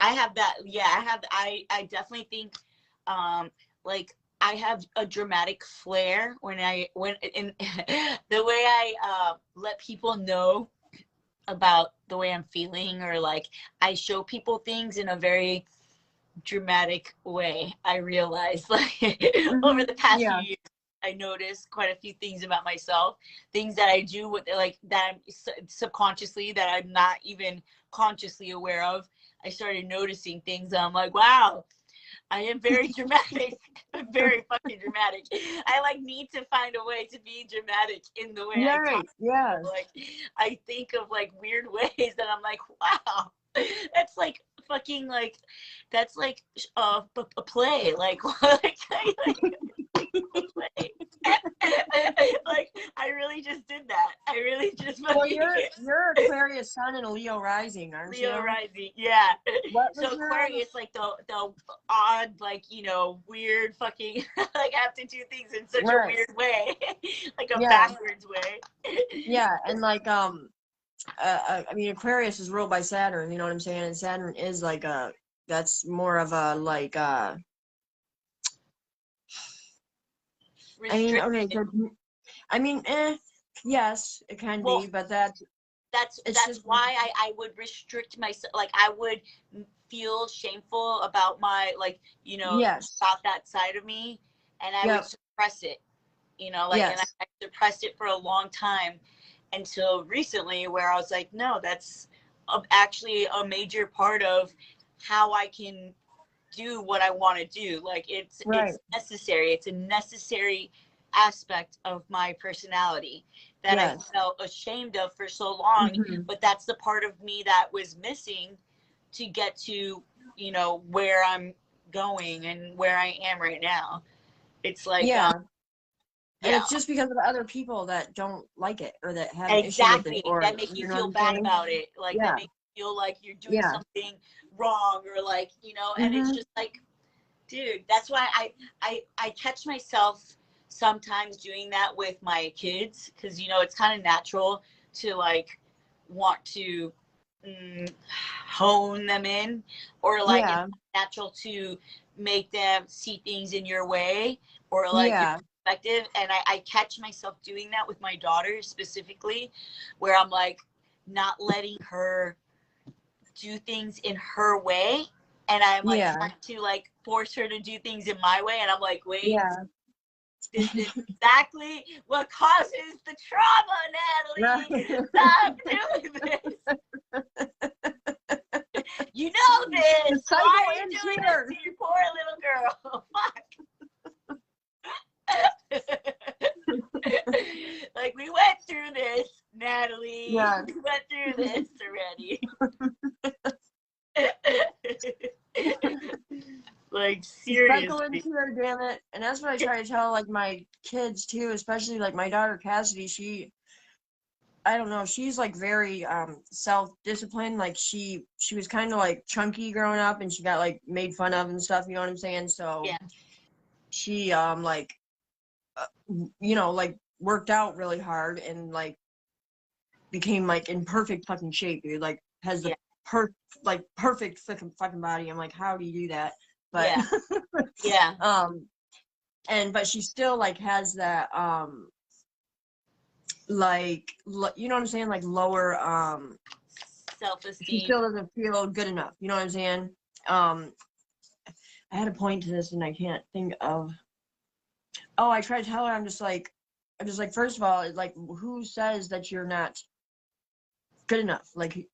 I have that. Yeah, I definitely think like I have a dramatic flair when in the way I let people know about the way I'm feeling, or like I show people things in a very dramatic way. I realized like over the past few years, I noticed quite a few things about myself, things that I do with like that I'm subconsciously, that I'm not even consciously aware of. I started noticing things that I'm like, wow, I am very dramatic. I'm very fucking dramatic. I like need to find a way to be dramatic in the way I talk. Yeah. Like I think of like weird ways that I'm like, wow, that's like fucking like that's like a play. Like like I really just did that. I really just well, you're Aquarius sun and a Leo rising, aren't you? Leo rising, yeah. So your Aquarius, like the odd, like, you know, weird fucking like I have to do things in such a weird way, like a backwards way. Yeah, and like I mean Aquarius is ruled by Saturn, you know what I'm saying? And Saturn is like that's more of a like I mean, yes, it can be, but that's why I would restrict myself. Like I would feel shameful about my, like, you know, about that side of me, and I would suppress it, you know, like, and I suppressed it for a long time until recently, where I was like, no, that's actually a major part of how I can do what I want to do. Like it's necessary. It's a necessary aspect of my personality that I felt ashamed of for so long, but that's the part of me that was missing to get to, you know, where I'm going and where I am right now. It's like, Yeah. And yeah, it's just because of other people that don't like it or that have an issue with it, exactly. or That make you you know what feel I'm bad saying? about it. Like that Yeah. make you feel like you're doing Yeah. something wrong, or like, you know, and it's Mhm. just like, dude, that's why I catch myself sometimes doing that with my kids, because, you know, it's kind of natural to like want to hone them in, or like it's Yeah. natural to make them see things in your way, or like your Yeah. perspective. And I catch myself doing that with my daughter specifically, where I'm like not letting her do things in her way, and I'm like Yeah. trying to like force her to do things in my way, and I'm like, wait, Yeah. this is exactly what causes the trauma, Right. Natalie. Stop doing this. You know The this. cycle Why are you ends doing here. this to your poor little girl? Fuck. Like, we went through this, Natalie. Yeah. We went through this already. Like, Cycle ends seriously. here, damn it. And that's what I try to tell like my kids too, especially like my daughter Cassidy. I don't know, she's like very self-disciplined. Like she was kind of like chunky growing up, and she got like made fun of and stuff, you know what I'm saying? So Yeah. she like you know, like worked out really hard and like became like in perfect fucking shape, dude. Like has the Yeah. perfect fucking body. I'm like, how do you do that? But Yeah. Yeah. but she still like has that like you know what I'm saying, like lower she Self-esteem. still doesn't feel good enough, you know what I'm saying? um I had a point to this and I can't think of. Oh, I tried to tell her, I'm just like first of all, like who says that you're not good enough? Like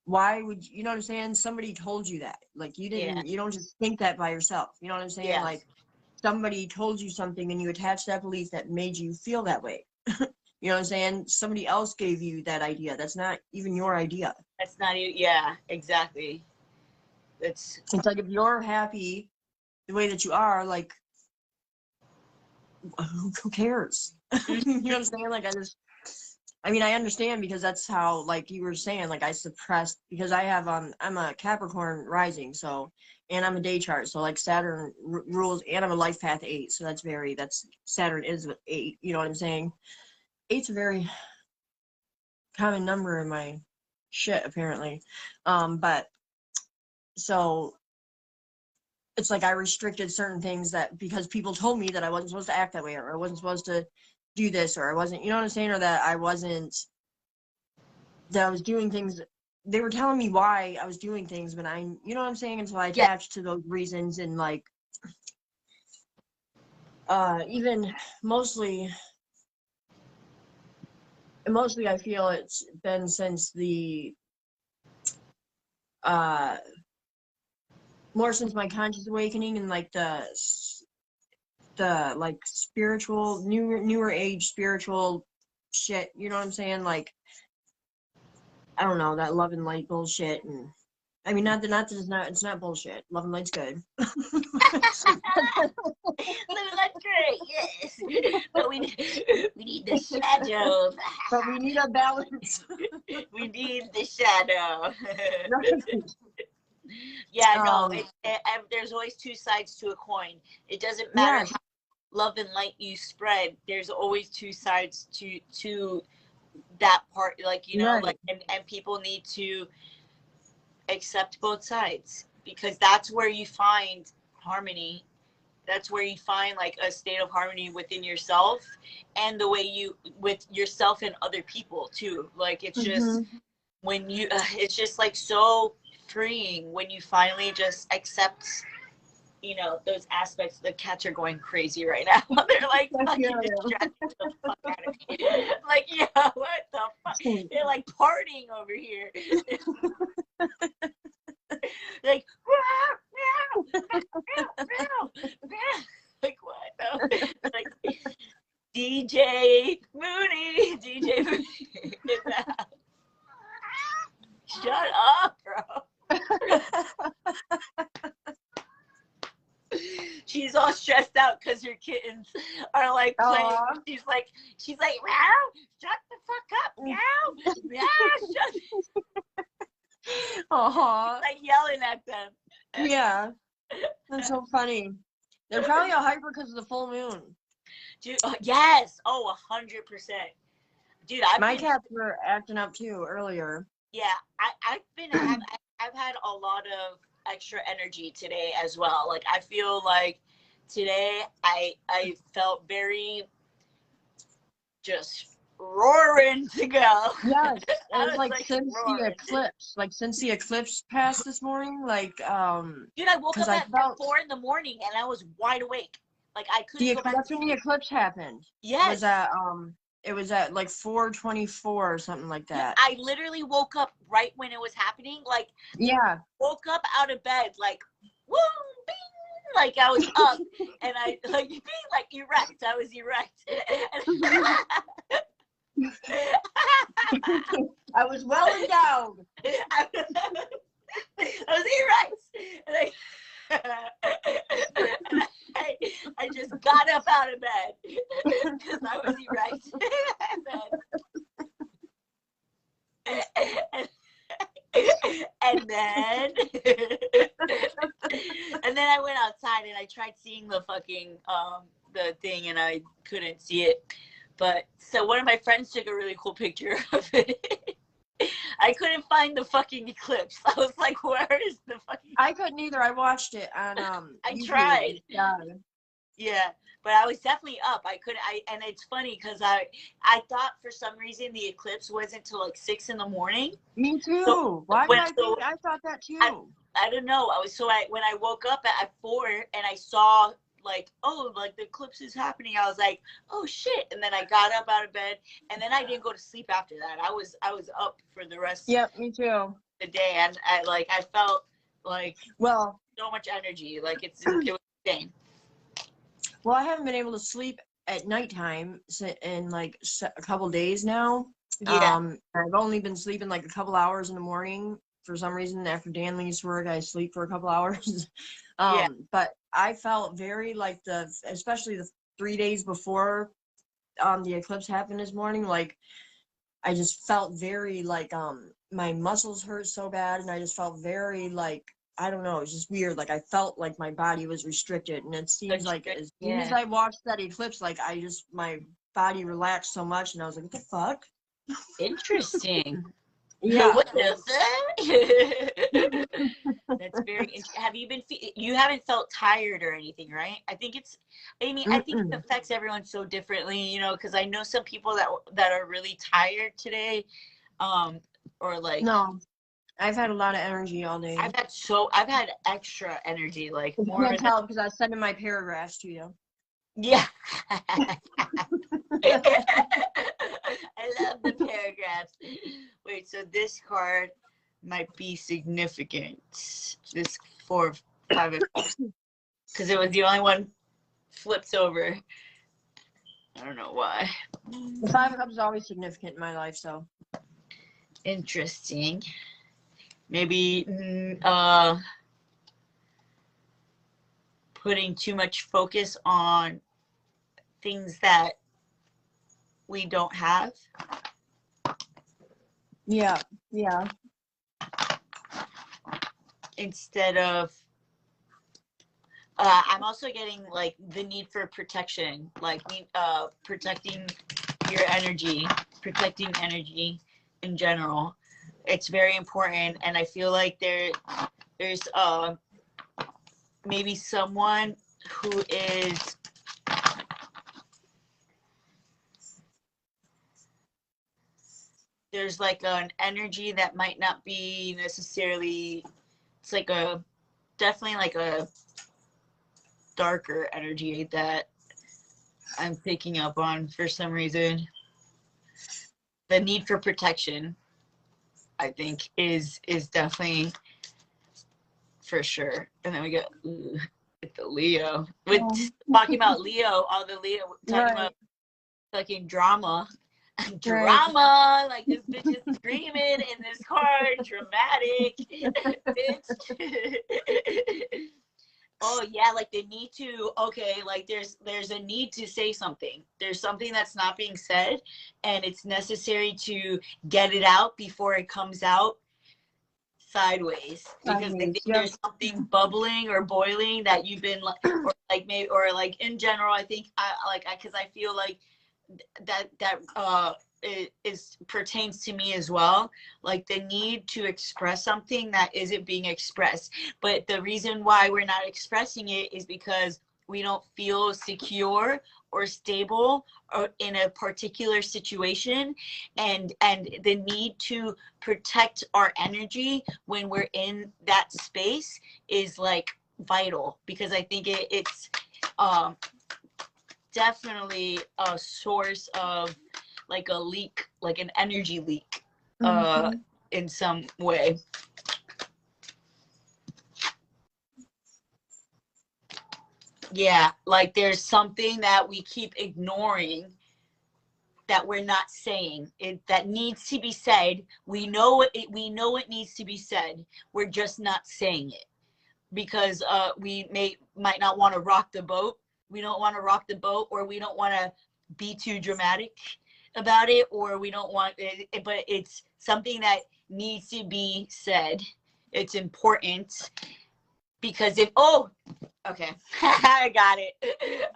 why would you know what I'm saying? Somebody told you that. Like Yeah. you don't just think that by yourself, you know what I'm saying? Yeah. Like somebody told you something and you attached that belief that made you feel that way. You know what I'm saying? Somebody else gave you that idea. That's not even your idea. That's not even, yeah, exactly. It's, It's like if you're happy the way that you are, like who cares? You know what I'm saying? Like I mean, I understand because that's how, like you were saying, like I suppressed because I have I'm a Capricorn rising, so and I'm a day chart, so like Saturn rules, and I'm a life path 8, so that's Saturn is 8. You know what I'm saying? 8's a very common number in my shit apparently, but so it's like I restricted certain things that because people told me that I wasn't supposed to act that way, or I wasn't supposed to do this, or I wasn't, you know what I'm saying, or that I wasn't, that I was doing things. They were telling me why I was doing things, but you know what I'm saying, and so I yeah. attached to those reasons, and like, even mostly I feel it's been since the, uh, more since my conscious awakening and like the like spiritual newer age spiritual shit, you know what I'm saying? Like I don't know, that love and light bullshit. And I mean not that it's not bullshit. Love and light's good. That's great, yes. But we need the shadow. But we need a balance. We need the shadow. Right. Yeah, no, there's always two sides to a coin. It doesn't matter Yeah. how love and light you spread. There's always two sides to that part. Like, you know, Right. like, and people need to accept both sides, because that's where you find harmony. That's where you find like a state of harmony within yourself, and the way you with yourself and other people too. Like it's just when you it's just like so freeing when you finally just accept, you know, those aspects. The cats are going crazy right now. They're like fucking distracted the fuck out of me. Like, yeah, what the fuck? They're like partying over here. Like, like what? No. Like DJ Mooney. Shut up, bro. all stressed out because her kittens are like playing. Aw. She's like, meow, shut the fuck up, meow, meow, shut. Aw. Like yelling at them. Yeah. That's so funny. They're probably all hyper because of the full moon. Dude, yes. Oh, 100%. Dude, My cats were acting up too earlier. Yeah, I've had a lot of extra energy today as well. Like I feel like today I felt very just roaring to go. Yes, I it's was like since roaring. the eclipse passed this morning, like Dude, I woke up at felt 4 in the morning and I was wide awake. Like I couldn't go back. that's when the eclipse happened. Yes. It was at like 4:24 or something like that. I literally woke up right when it was happening. Like yeah. Woke up out of bed like woo, bing, like I was up and I like being like erect. I was erect. I was well endowed. I was erect. And I just got up out of bed because I was erect. and then I went outside and I tried seeing the fucking the thing and I couldn't see it. But so one of my friends took a really cool picture of it. I couldn't find the fucking eclipse. I was like, where is the fucking I couldn't either. I watched it on I YouTube. tried. Yeah, but I was definitely up. And it's funny because I thought for some reason the eclipse wasn't till like 6 in the morning. Me too. So, Why did I think I thought that too? I don't know. When I woke up at 4 and I saw like, oh, like the eclipse is happening, I was like, oh shit. And then I got up out of bed and then I didn't go to sleep after that. I was up for the rest me too. of the day and I felt like so much energy. Like it was insane. Well, I haven't been able to sleep at nighttime in like a couple days now. Yeah. I've only been sleeping like a couple hours in the morning. For some reason, after Dan leaves work, I sleep for a couple hours. But I felt very like especially the 3 days before the eclipse happened this morning, like I just felt very like my muscles hurt so bad and I just felt very like I don't know, it's just weird. Like I felt like my body was restricted and it seems like as soon as I watched that eclipse, like my body relaxed so much and I was like, what the fuck? Interesting. Yeah. What is that? That's very interesting. You haven't felt tired or anything, right? I think it affects everyone so differently, you know, because I know some people that are really tired today, or like. No, I've had a lot of energy all day. I've had extra energy, like you more. Can't tell because I was sending my paragraphs to you. Yeah. I love the paragraphs. Wait, so this card might be significant. This 4 or 5 because it was the only one flips over. I don't know why. The 5 of Cups is always significant in my life, so. Interesting. Maybe putting too much focus on things that we don't have. Yeah. Instead of I'm also getting like the need for protection, like protecting your energy, protecting energy in general. It's very important, and I feel like there's maybe someone who is there's like an energy that might not be necessarily, it's like definitely like a darker energy that I'm picking up on for some reason. The need for protection, I think, is definitely for sure. And then we got the Leo. Talking about Leo, all the Leo talking about fucking drama. Drama, like this bitch is screaming in this card, dramatic, bitch. oh yeah, like the need to, okay, like there's a need to say something. There's something that's not being said, and it's necessary to get it out before it comes out sideways, because I think Yep. there's something bubbling or boiling that you've been like, or like maybe, or like in general, I think because I feel like that it is pertains to me as well, like the need to express something that isn't being expressed. But the reason why we're not expressing it is because we don't feel secure or stable or in a particular situation, and the need to protect our energy when we're in that space is like vital, because I think it's um definitely a source of like a leak, like an energy leak, in some way. Yeah, like there's something that we keep ignoring that we're not saying it, that needs to be said. We know it needs to be said. We're just not saying it because we might not want to rock the boat. We don't want to rock the boat, or we don't want to be too dramatic about it, or we don't want it, but it's something that needs to be said. It's important, because if okay, I got it.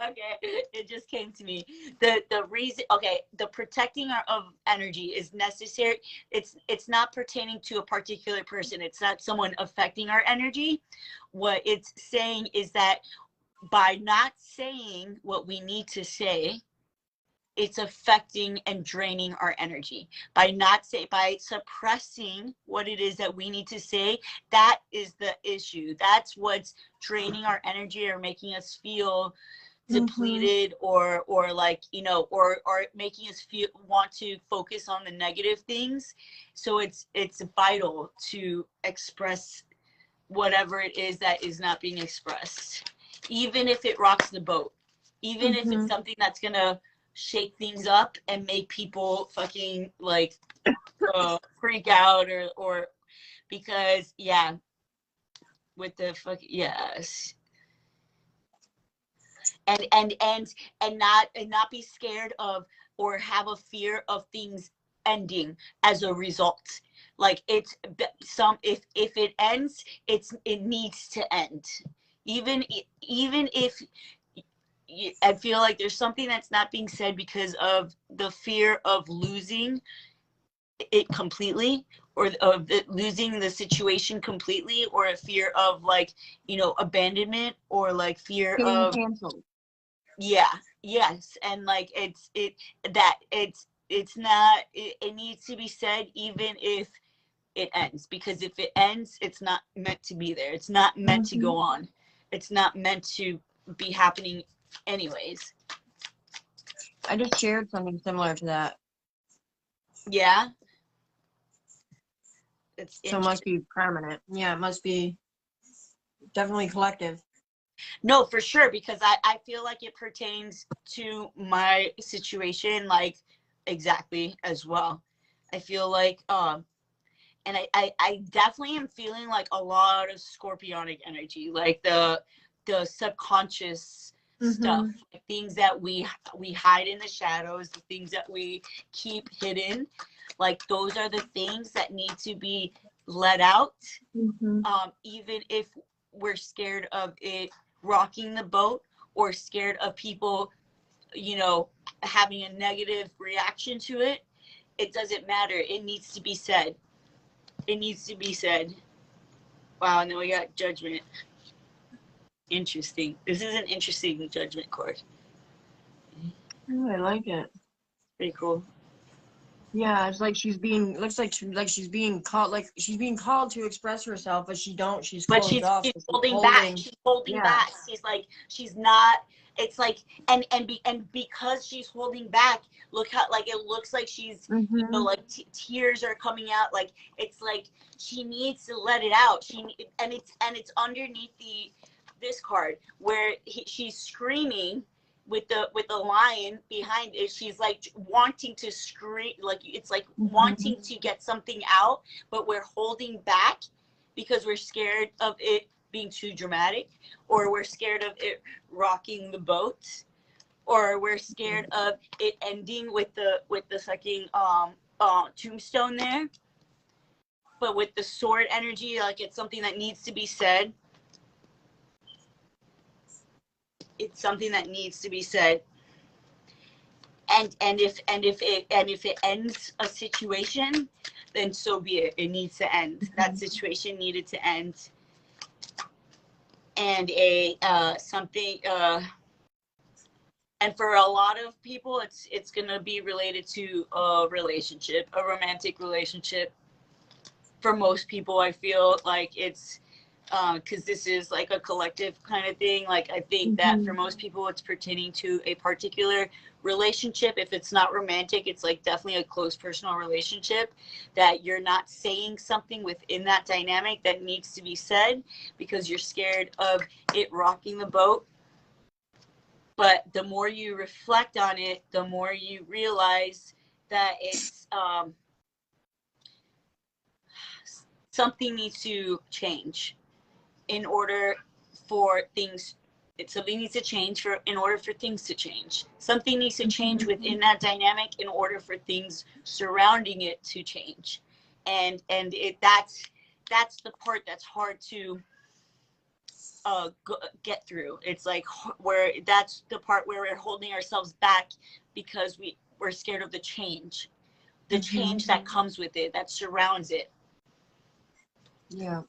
Okay, it just came to me. The reason, okay, the protecting of energy is necessary. It's not pertaining to a particular person. It's not someone affecting our energy. What it's saying is that by not saying what we need to say, it's affecting and draining our energy. By suppressing what it is that we need to say, that is the issue. That's what's draining our energy or making us feel depleted, or like, or making us feel want to focus on the negative things. So it's vital to express whatever it is that is not being expressed, even if it rocks the boat, even if it's something that's gonna shake things up and make people fucking like freak out, or because with the fuck, yes. And not be scared of, or have a fear of things ending as a result. Like it's if it ends, it needs to end, even if I feel like there's something that's not being said because of the fear of losing it completely, or of losing the situation completely, or a fear of like, abandonment, or like fear Getting of, canceled. yes, and like it's not, it needs to be said even if it ends, because if it ends, it's not meant to be there. It's not meant to go on. It's not meant to be happening anyways. I just shared something similar to that. Yeah. So it must be permanent. Yeah, it must be definitely collective. No, for sure, because I feel like it pertains to my situation, like exactly as well. I feel like and I definitely am feeling like a lot of scorpionic energy, like the subconscious stuff, like things that we hide in the shadows, the things that we keep hidden, like those are the things that need to be let out, even if we're scared of it rocking the boat, or scared of people having a negative reaction to it. It doesn't matter. It needs to be said. It needs to be said. Wow, and then we got judgment. Interesting. This is an interesting judgment card. Oh, I like it. Pretty cool. Yeah, it's like looks like she's being called to express herself, but she's But closed off. she's holding back. She's holding back. She's not. It's like, and because she's holding back, look how, like, it looks like she's like tears are coming out. Like it's like she needs to let it out. And it's underneath this card where she's screaming with the lion behind it. She's like wanting to scream, like it's like wanting to get something out, but we're holding back because we're scared of it being too dramatic, or we're scared of it rocking the boat, or we're scared of it ending with the fucking tombstone there. But with the sword energy, like it's something that needs to be said. It's something that needs to be said. And if it ends a situation, then so be it. It needs to end. That situation needed to end. And and for a lot of people, it's gonna be related to a relationship, a romantic relationship. For most people, I feel like it's because this is like a collective kind of thing. Like I think that for most people, it's pertaining to a particular relationship. If it's not romantic, it's like definitely a close personal relationship that you're not saying something within that dynamic that needs to be said because you're scared of it rocking the boat. But the more you reflect on it, the more you realize that it's something needs to change in order for things. Something needs to change in order for things to change. Something needs to change within that dynamic in order for things surrounding it to change. And that's the part that's hard to get through. It's like where that's the part where we're holding ourselves back because we're scared of the change that comes with it, that surrounds it. Yeah.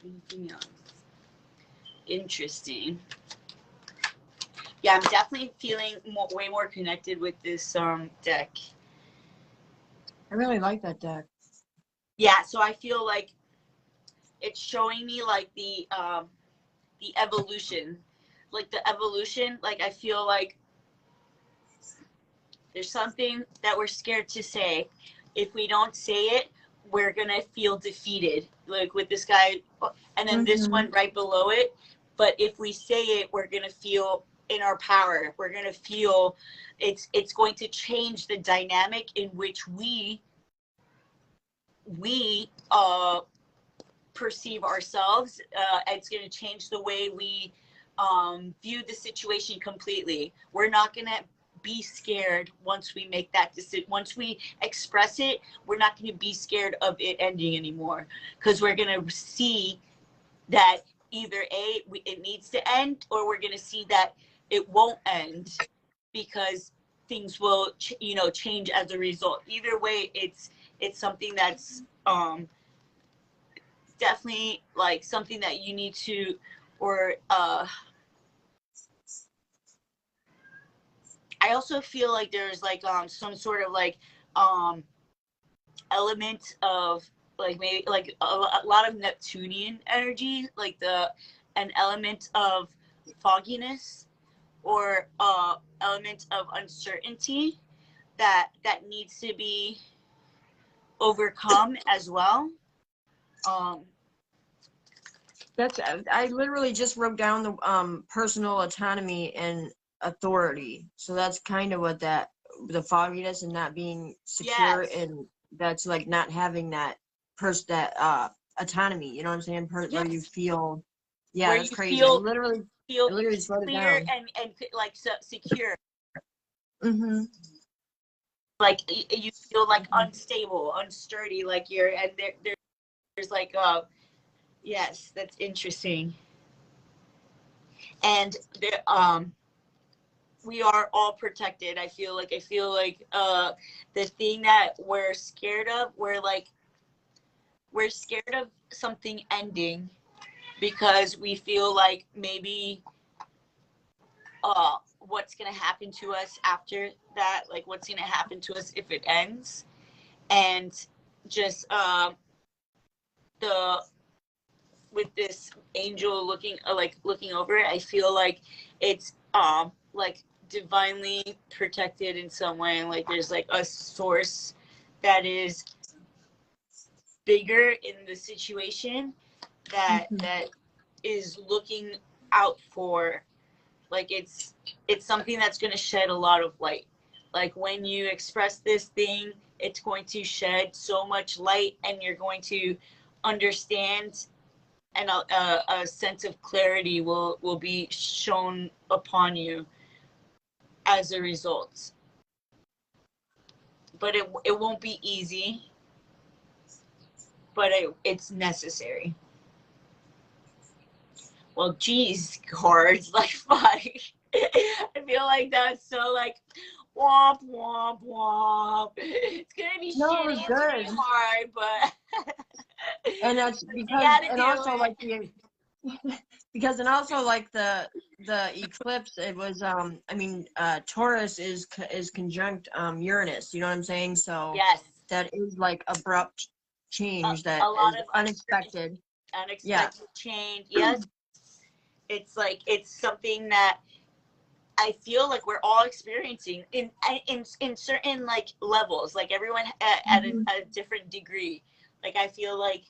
Anything else? Interesting. Yeah, I'm definitely feeling way more connected with this deck. I really like that deck. Yeah, so I feel like it's showing me like the evolution. Like the evolution, like I feel like there's something that we're scared to say. If we don't say it, we're gonna feel defeated. Like with this guy, and then this one right below it. But if we say it, we're gonna feel in our power. We're gonna feel it's going to change the dynamic in which we perceive ourselves. It's gonna change the way we view the situation completely. We're not gonna be scared once we make that decision. Once we express it, we're not going to be scared of it ending anymore, because we're going to see that either it needs to end, or we're going to see that it won't end because things will change as a result. Either way, it's something that's definitely like something that you need to, or I also feel like there's like some sort of like element of like maybe like a lot of Neptunian energy, like an element of fogginess, or element of uncertainty that needs to be overcome as well. That's I literally just wrote down the personal autonomy and authority. So that's kind of what the fogginess and not being secure, Yes. and that's like not having that autonomy. You know what I'm saying? Where you feel, yeah, where that's you crazy. I literally just wrote it clear down. and like secure. Like you feel like unstable, unsturdy, like you're, and there's like yes, that's interesting. And there we are all protected. I feel like the thing that we're scared of, we're scared of something ending because we feel like maybe what's gonna happen to us after that, like what's gonna happen to us if it ends. And just the with this angel looking over it, I feel like it's like divinely protected in some way. Like there's like a source that is bigger in the situation that is looking out for, like it's something that's going to shed a lot of light. Like when you express this thing, it's going to shed so much light, and you're going to understand, and a sense of clarity will be shown upon you as a result. But it won't be easy, but it's necessary. Well, geez, cards, like, fuck. I feel like that's so, like, womp, womp, womp. It's gonna be No, it shitty, was it's gonna be good. hard, but And that's because, and also like because and also like the eclipse, it was I mean Taurus is conjunct Uranus, you know what I'm saying? So yes, that is like abrupt change that a lot is of unexpected. Yeah. change. Yes, it's like, it's something that I feel like we're all experiencing in certain, like, levels, like everyone at a different degree. Like, I feel like,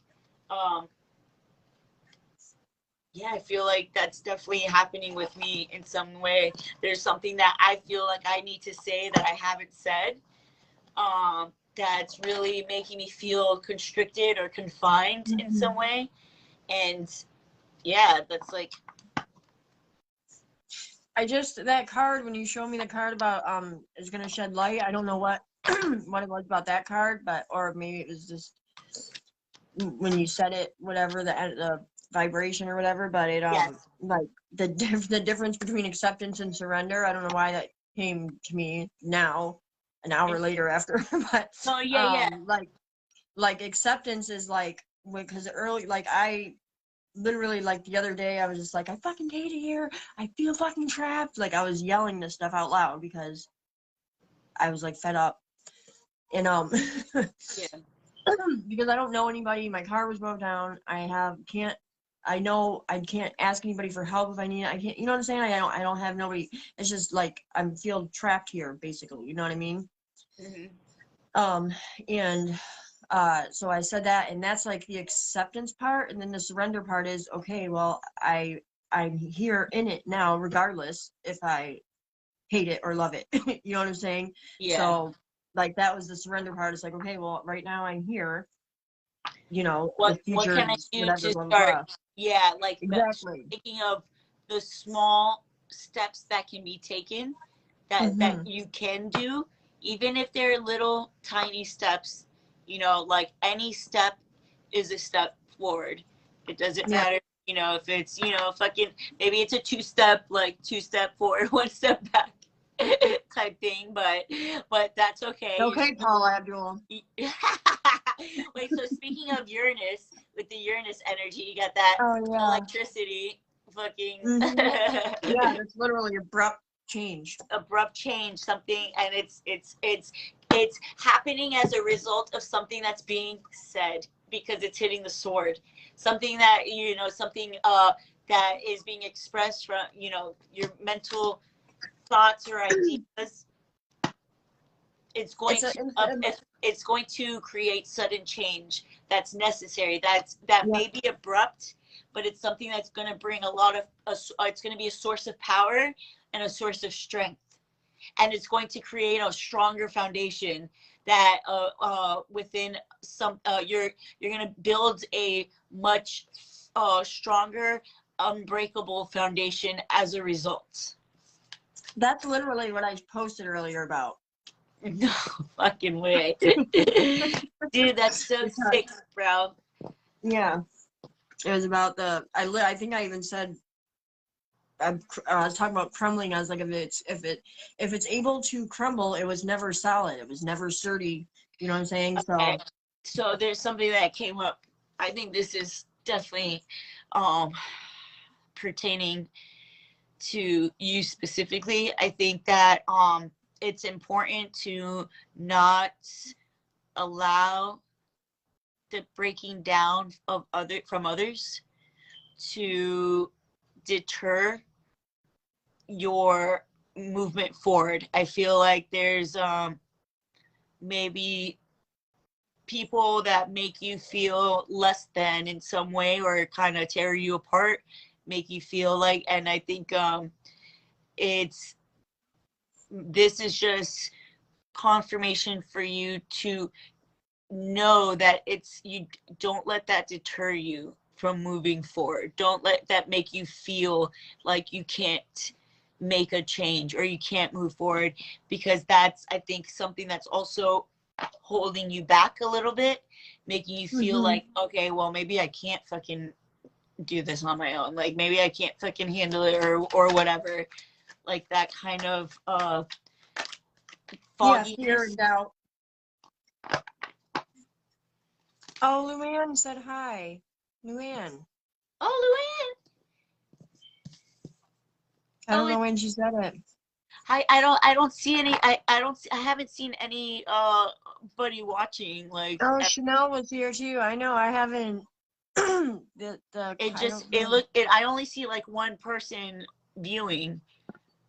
yeah, I feel like that's definitely happening with me in some way. There's something that I feel like I need to say that I haven't said, that's really making me feel constricted or confined in some way. And yeah, that's like, that card, when you showed me the card about is gonna shed light, I don't know what what it was about that card, but or maybe it was just when you said it, whatever, the vibration or whatever, but it yes. like the difference between acceptance and surrender, I don't know why that came to me now an hour later after. But Oh, yeah. like acceptance is like, because early, like I literally, like the other day I was just like, I fucking hate it here, I feel fucking trapped, like I was yelling this stuff out loud because I was like fed up. And Yeah. because I don't know anybody, my car was broke down, I know I can't ask anybody for help if I need it. I can't, you know what I'm saying? I don't have nobody. It's just like I feel trapped here, basically. You know what I mean? And so I said that, and that's like the acceptance part, and then the surrender part is, okay, well, I'm here in it now, regardless if I hate it or love it. You know what I'm saying? Yeah. So like that was the surrender part. It's like, okay, well, right now I'm here. You know, What the future can I is do whatever, to blah, blah, start? blah. Yeah, like, Exactly. thinking of the small steps that can be taken, that you can do, even if they're little tiny steps. You know, like, any step is a step forward. It doesn't matter, if it's, fucking, maybe it's a two-step, like, two-step forward, one-step back type thing, but that's okay. Okay, Paul Abdul. Wait, so speaking of Uranus, with the Uranus energy, you got that electricity, fucking Yeah, that's literally abrupt change. Abrupt change, something, and it's happening as a result of something that's being said, because it's hitting the sword, something that, something that is being expressed from, your mental thoughts or ideas. It's going it's going to create sudden change that's necessary, that may be abrupt, but it's something that's going to bring a lot of it's going to be a source of power and a source of strength, and it's going to create a stronger foundation that within some you're going to build a much stronger, unbreakable foundation as a result. That's literally what I posted earlier about. No fucking way. Dude, that's so sick, bro. Yeah. It was about I think I even said, I was talking about crumbling. I was like, if it's able to crumble, it was never solid. It was never sturdy. You know what I'm saying? Okay. So there's something that came up. I think this is definitely pertaining to you specifically. I think that it's important to not allow the breaking down of from others to deter your movement forward. I feel like there's maybe people that make you feel less than in some way, or kind of tear you apart, make you feel like, and I think this is just confirmation for you to know that you don't let that deter you from moving forward. Don't let that make you feel like you can't make a change or you can't move forward, because that's, I think, something that's also holding you back a little bit, making you feel like, okay, well, maybe I can't fucking do this on my own. Like, maybe I can't fucking handle it, or whatever. Like that kind of fogginess. Yeah, fear and doubt. Oh, Luann said hi. Luann. Oh, Luann. I don't know when she said it. I don't see any. I haven't seen any buddy watching, like. Oh, Chanel was here too. I know. I haven't. I only see like one person viewing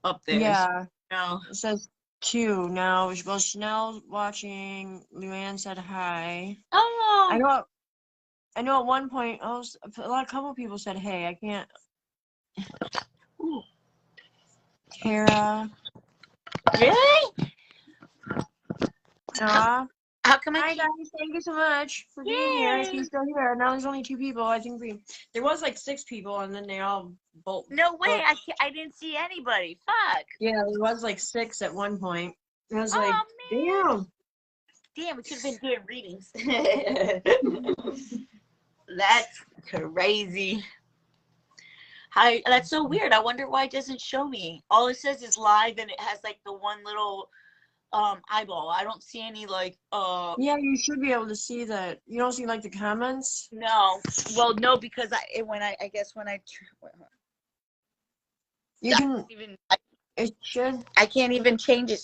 up there. Yeah. No. It says 2 now. Well, Chanel's watching. Luann said hi. Oh. I know at one point, a couple people said, hey, I can't. Ooh. Tara. Really? Aw. How come Hi, guys. Thank you so much for being here. If you're still here. Now there's only 2 people. I think there was like 6 people, and then they all both. No way. I didn't see anybody. Fuck. Yeah, there was like 6 at one point. I was man. damn. Damn, we could have been doing readings. That's crazy. That's so weird. I wonder why it doesn't show me. All it says is live, and it has like the one little eyeball. I don't see any like Yeah, you should be able to see that. You don't see like the comments? No. Well, no, because you can even it should. I can't even change it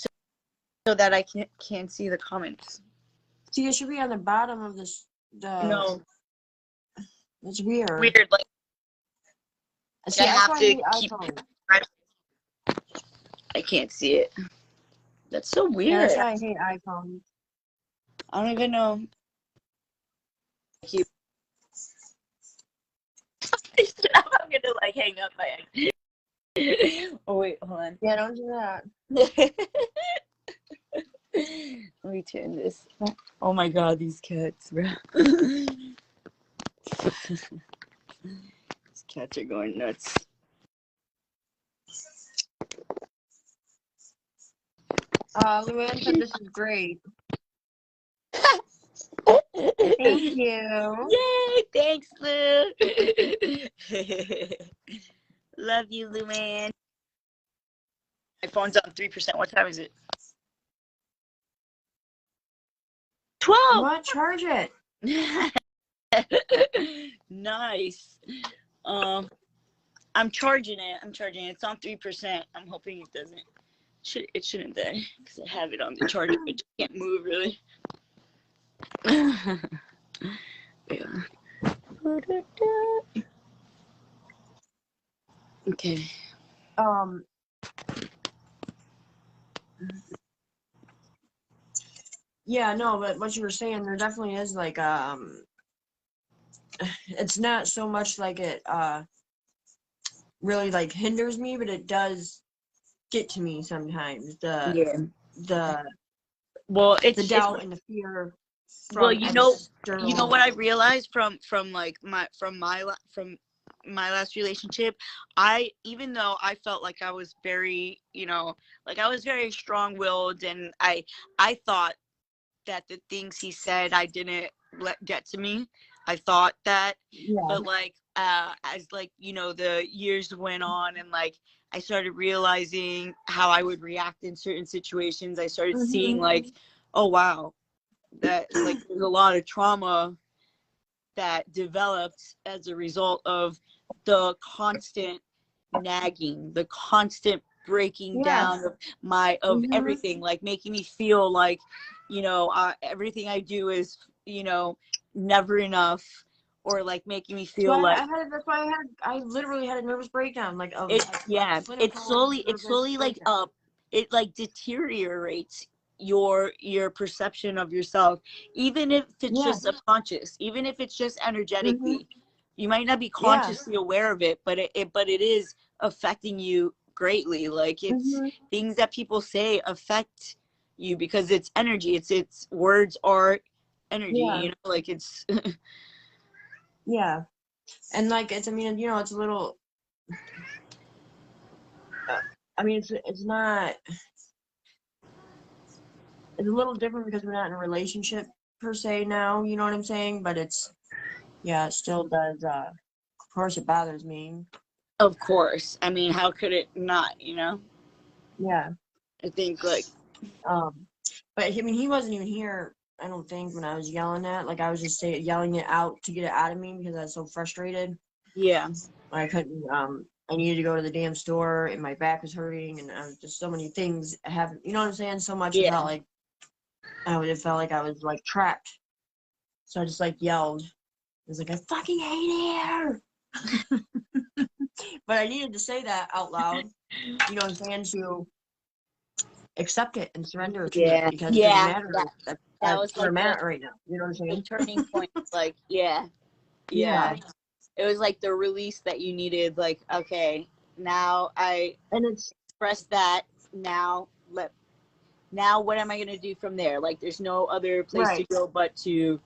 so that I can't see the comments. See, it should be on the bottom of this. No. It's weird. Weird, like. See, I have to keep. I can't see it. That's so weird. Yeah, that's why I hate iPhones. I don't even know. I'm gonna like hang up my egg. Oh wait, hold on. Yeah, don't do that. Let me turn this. Oh my god, these cats, bro. These cats are going nuts. Luann said this is great. Thank you. Yay! Thanks, Lou. Love you, Luann. My phone's on 3%. What time is it? 12. What? Charge it. Nice. I'm charging it. It's on 3%. I'm hoping it doesn't. It shouldn't die because I have it on the charger. I just can't move really. Yeah. Okay. Yeah, no, but what you were saying, there definitely is like it's not so much like it really like hinders me, but it does get to me sometimes. The doubt and the fear. Well, you know what I realized from my last relationship, even though I felt like I was very, I was very strong-willed, and I thought that the things he said I didn't let get to me. I thought that, but as the years went on, and I started realizing how I would react in certain situations, I started seeing oh wow, that there's a lot of trauma that developed as a result of the constant nagging, the constant breaking down of everything, making me feel like everything I do is never enough, or making me feel I literally had a nervous breakdown it slowly it deteriorates your perception of yourself, even if it's just subconscious, even if it's just energetically. You might not be consciously aware of it, but it is affecting you greatly. It's things that people say affect you because it's energy. It's words are energy, Yeah. you know, like it's Yeah. And like it's, I mean, you know, it's a little. I mean, it's not. It's a little different because we're not in a relationship per se now. You know what I'm saying? But it's, yeah, it still does. Of course, it bothers me. of course. I mean, how could it not, you know? Yeah. I think like Um. But I mean, he wasn't even here. I don't think when I was yelling at. Like I was just yelling it out to get it out of me because I was so frustrated. yeah. I couldn't. I needed to go to the damn store, and my back was hurting, and I was just so many things happened. You know what I'm saying? So much. It Yeah. felt like it felt like I was like trapped. So I just like yelled. I was like, I fucking hate here. But I needed to say that out loud. You know what I'm saying? To accept it and surrender to it Yeah. because it doesn't Yeah. matter. That That's was where like I'm at right now. You know what I'm the saying? turning point. Like, yeah. Yeah. Yeah. It was like the release that you needed. Like, okay, now I And it's expressed that. Now what am I gonna do from there? Like, there's no other place to right, go but to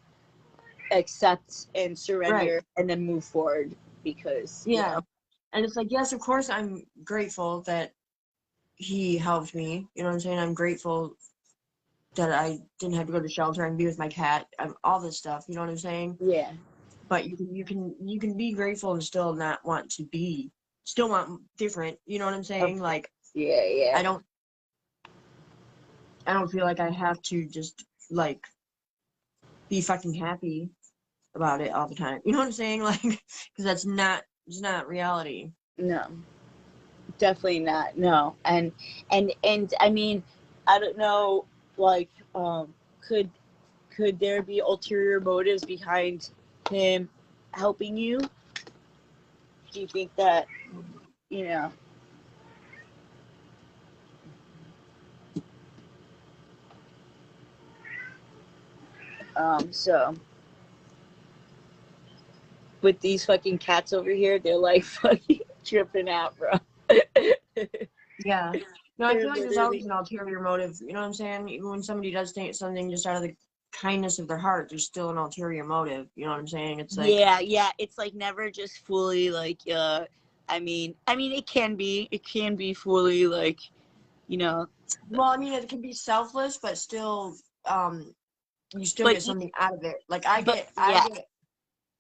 accept and right. surrender and then move forward because you Yeah. know. And it's like, yes, of course, I'm grateful that he helped me. You know what I'm saying? I'm grateful that I didn't have to go to shelter and be with my cat. All this stuff. You know what I'm saying? Yeah. But you can be grateful and still not want to be, still want different. You know what I'm Of saying? course. Like Yeah. Yeah. I don't I don't feel like I have to just like be fucking happy about it all the time. You know what I'm saying? Like because it's not reality. No, definitely not. No, and I mean, I don't know. Like, could could there be ulterior motives behind him helping you? Do you think that you know? So with these fucking cats over here, they're like fucking tripping out, bro. Yeah. No, I They're feel like there's always literally an ulterior motive. You know what I'm saying? Even when somebody does think something just out of the kindness of their heart, there's still an ulterior motive. You know what I'm saying? It's like, yeah, yeah. It's like never just fully like I mean it can be fully like, you know, well, I mean, it can be selfless, but still, you still but get something out of it. Like but yeah,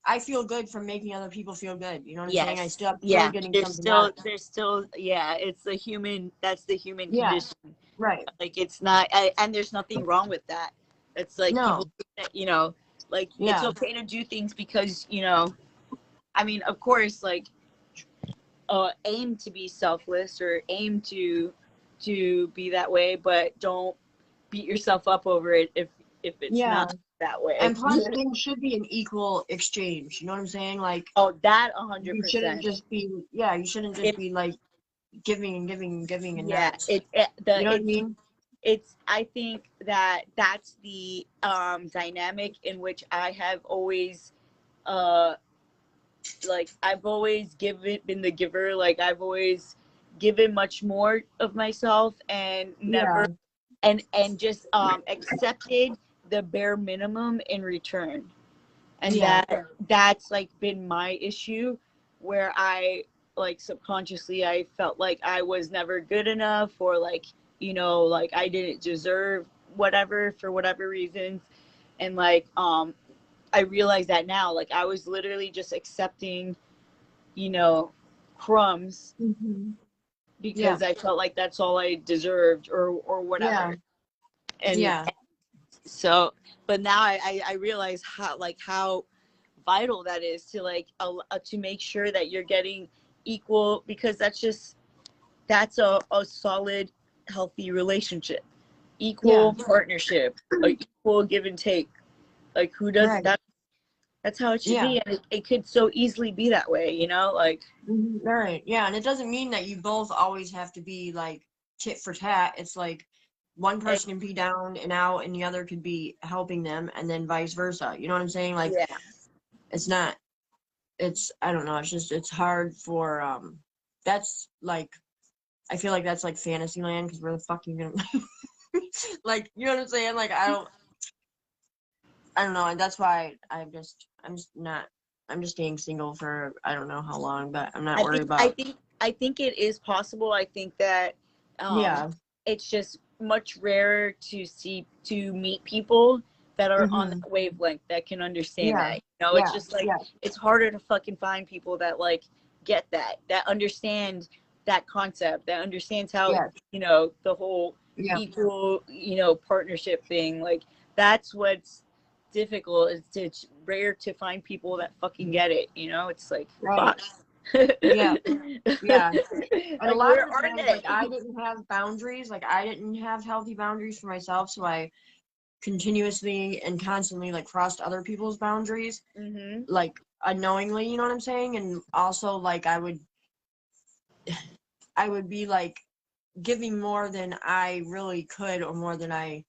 I feel good from making other people feel good. You know what I'm saying? yes. I'm still Yeah. getting something out of it. There's still yeah, it's the human that's the human Yeah. condition. Right. Like it's not and there's nothing wrong with that. It's like people No. you know, like it's Yeah. okay to do things because, you know, I mean, of course, like aim to be selfless or aim to be that way, but don't beat yourself up over it if it's Yeah. not that way. And plus, things should be an equal exchange. You know what I'm saying? Like, Oh, that you shouldn't 100%. just be, yeah, you shouldn't just If be like giving and giving and giving and yeah, not, you the know what I mean? it's I think that that's the dynamic in which I have always uh like I've always given been the giver. Like I've always given much more of myself and Yeah. never and just accepted the bare minimum in return. And Yeah. that's like been my issue where I like subconsciously I felt like I was never good enough or like, you know, like I didn't deserve whatever for whatever reasons. And like I realize that now, like I was literally just accepting, you know, crumbs Hmm. Yeah. because I felt like that's all I deserved or Yeah. whatever. And Yeah. so, but now I realize how vital that is to like to make sure that you're getting equal because that's a solid healthy relationship, Yeah. equal partnership, like equal give and take. Like who does Right. that? That's how it should Yeah. be, and it could so easily be that way, you know, like Hmm. Right. Yeah. And it doesn't mean that you both always have to be like tit for tat. It's like one and, person can be down and out and the other could be helping them and then vice versa. You know what I'm saying? Like, yeah. it's not, it's, I don't know. It's just, it's hard for, that's like, I feel like that's like fantasy land because where the fuck you gonna like, you know what I'm saying? Like, I don't, I don't know, and that's why I'm just staying single for I don't know how long, but I'm not worried about. I think it is possible. I think that Yeah. it's just much rarer to meet people that are on Mm-hmm. that wavelength that can understand Yeah. that. You know, Yeah. it's just like Yeah. it's harder to fucking find people that like get that understand that concept, that understands how, Yeah. you know, the whole Yeah. equal, you know, partnership thing. Like that's what's difficult. It's rare to find people that fucking get it, you know? It's like Right. fuck. Yeah. Yeah. And a Like, lot where of the are times, like, I they? didn't have boundaries. Like, I didn't have healthy boundaries for myself, so I continuously and constantly, like, crossed other people's boundaries, Mm-hmm. like, unknowingly, you know what I'm saying? And also, like, I would be, like, giving more than I really could or more than I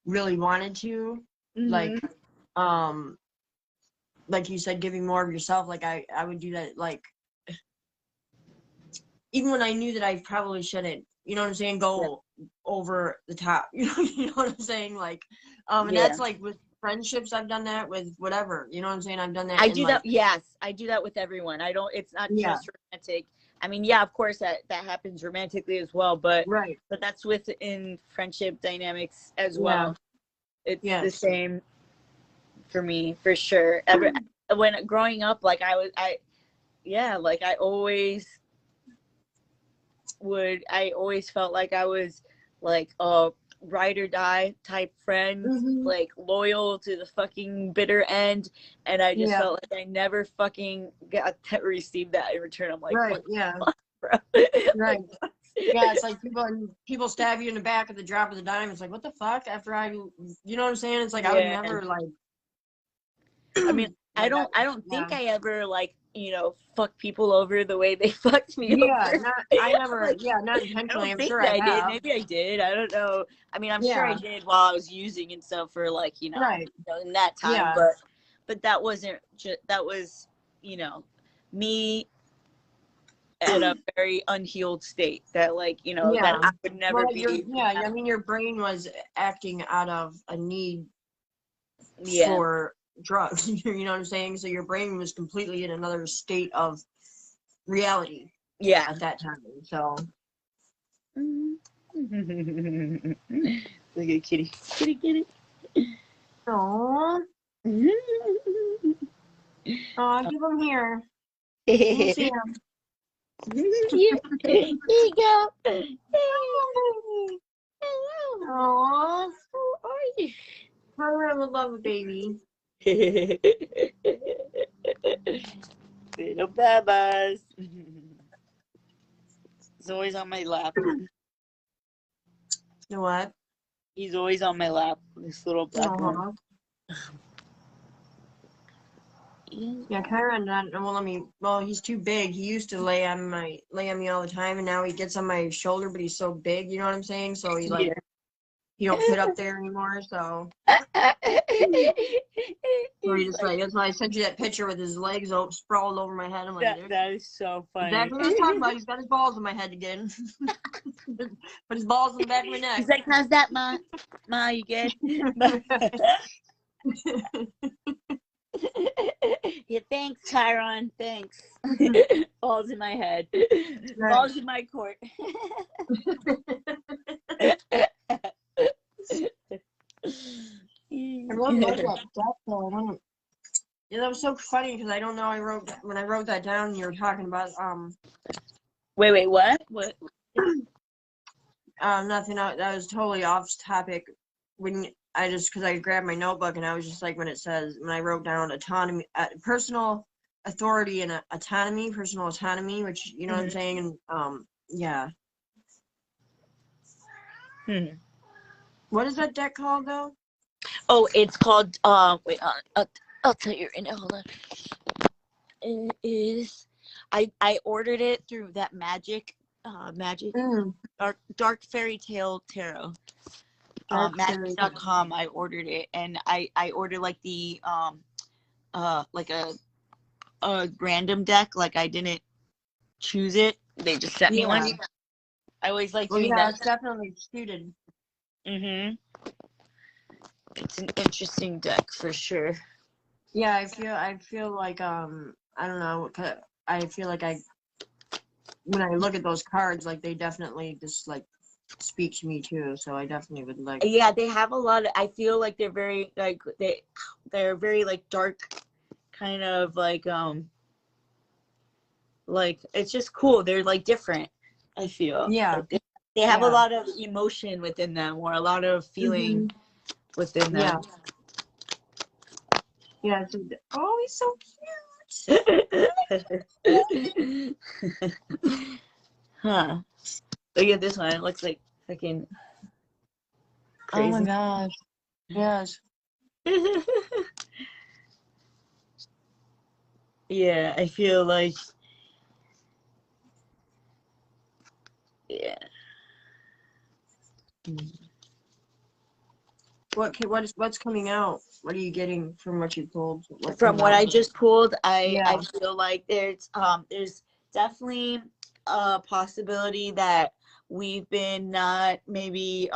really wanted to. Like, Mm-hmm. um, like you said, giving more of yourself, like, I would do that, like, even when I knew that I probably shouldn't, you know what I'm saying, Yeah. go over the top, you know what I'm saying, like, and Yeah. that's like with friendships, I've done that with whatever, you know what I'm saying, I've done that I in do like, that. Yes, I do that with everyone. I don't. It's not yeah, just romantic. I mean, yeah, of course that happens romantically as well, but right, that's within friendship dynamics as yeah, well. It's the yes, same for me for sure. When growing up, like yeah, like I always felt like I was like a ride or die type friend, mm-hmm. like loyal to the fucking bitter end, and I just Yeah, felt like I never fucking got received that in return. I'm like, right, what yeah, the fuck, bro? right, Like, what? yeah, it's like people stab you in the back at the drop of the dime, it's like, what the fuck, after you know what I'm saying, it's like, I would Yeah. never, like, I mean, like, I don't yeah, think I ever like, you know, fuck people over the way they fucked me yeah, over. I never, Like, yeah, not I intentionally, don't I'm think sure that I I did. have, Maybe I did. I don't know. I mean, I'm sure I yeah, did while I was using and stuff for like, right, in that time, yeah, but that wasn't just that was, you know, me at a very unhealed state that like, that yeah. I would never Well, be. I mean, your brain was acting out of a need Yeah. for drugs. You know what I'm saying? So your brain was completely in another state of reality Yeah. at that time. So, Look at kitty. Kitty, kitty. oh, give him here. Let me see him. Here you go. Oh, How are you? I love a baby. Little babas. He's always on my lap. You know what? He's always on my lap. This little black one. Uh-huh. Yeah, Kyron won't let me. Well, he's too big. He used to lay on me all the time, and now he gets on my shoulder, but he's so big. You know what I'm saying? So he like Yeah. he don't fit up there anymore. So he He's just like, like that's why I sent you that picture with his legs sprawled over my head. I'm like, that is so funny. exactly what I was talking about. He's got his balls in my head again. Put his balls in the back of my neck. He's like, how's that, Ma? Ma, you good? Yeah, thanks, Chiron. Thanks. Balls in my head. Right. Balls in my court. I really like that death though. Yeah, that was so funny because I don't know. When I wrote that down, you were talking about Wait, what? What? nothing. That was totally off topic. When because I grabbed my notebook and I was just like when I wrote down autonomy, personal authority and autonomy, personal autonomy, which you know what I'm saying, and yeah. What is that deck called though? Oh, it's called wait, I'll tell you right now. Hold on. It is. I ordered it through that magic dark fairy tale tarot. Magic.com. I ordered it, and I ordered like the like a random deck. Like I didn't choose it. They just sent me one. I always like doing that. It's definitely suited. Mhm. It's an interesting deck for sure. Yeah, I feel like I don't know, I feel like when I look at those cards, like they definitely just like speak to me too. So I definitely would like. Yeah, they have a lot of, I feel like they're very like they're very like dark, kind of like it's just cool. They're like different. I feel. Yeah. Like they have a Yeah. lot of emotion within them, or a lot of feeling within them. Yeah. Oh, he's so cute. Huh. Look at this one. It looks like fucking Oh my crazy. gosh. Yes. Yeah, I feel like, yeah. What's coming out? What are you getting from what you pulled? From what I just pulled, I Yeah. feel like there's definitely a possibility that we've been not maybe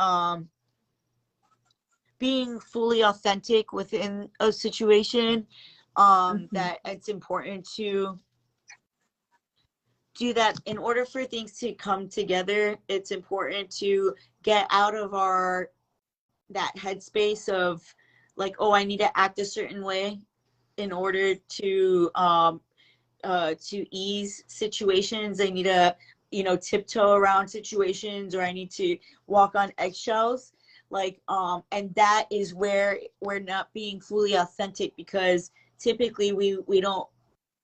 being fully authentic within a situation. That it's important to do that. In order for things to come together, it's important to get out of that headspace of like, oh, I need to act a certain way in order to ease situations. I need to, tiptoe around situations, or I need to walk on eggshells. Like, and that is where we're not being fully authentic, because typically we don't,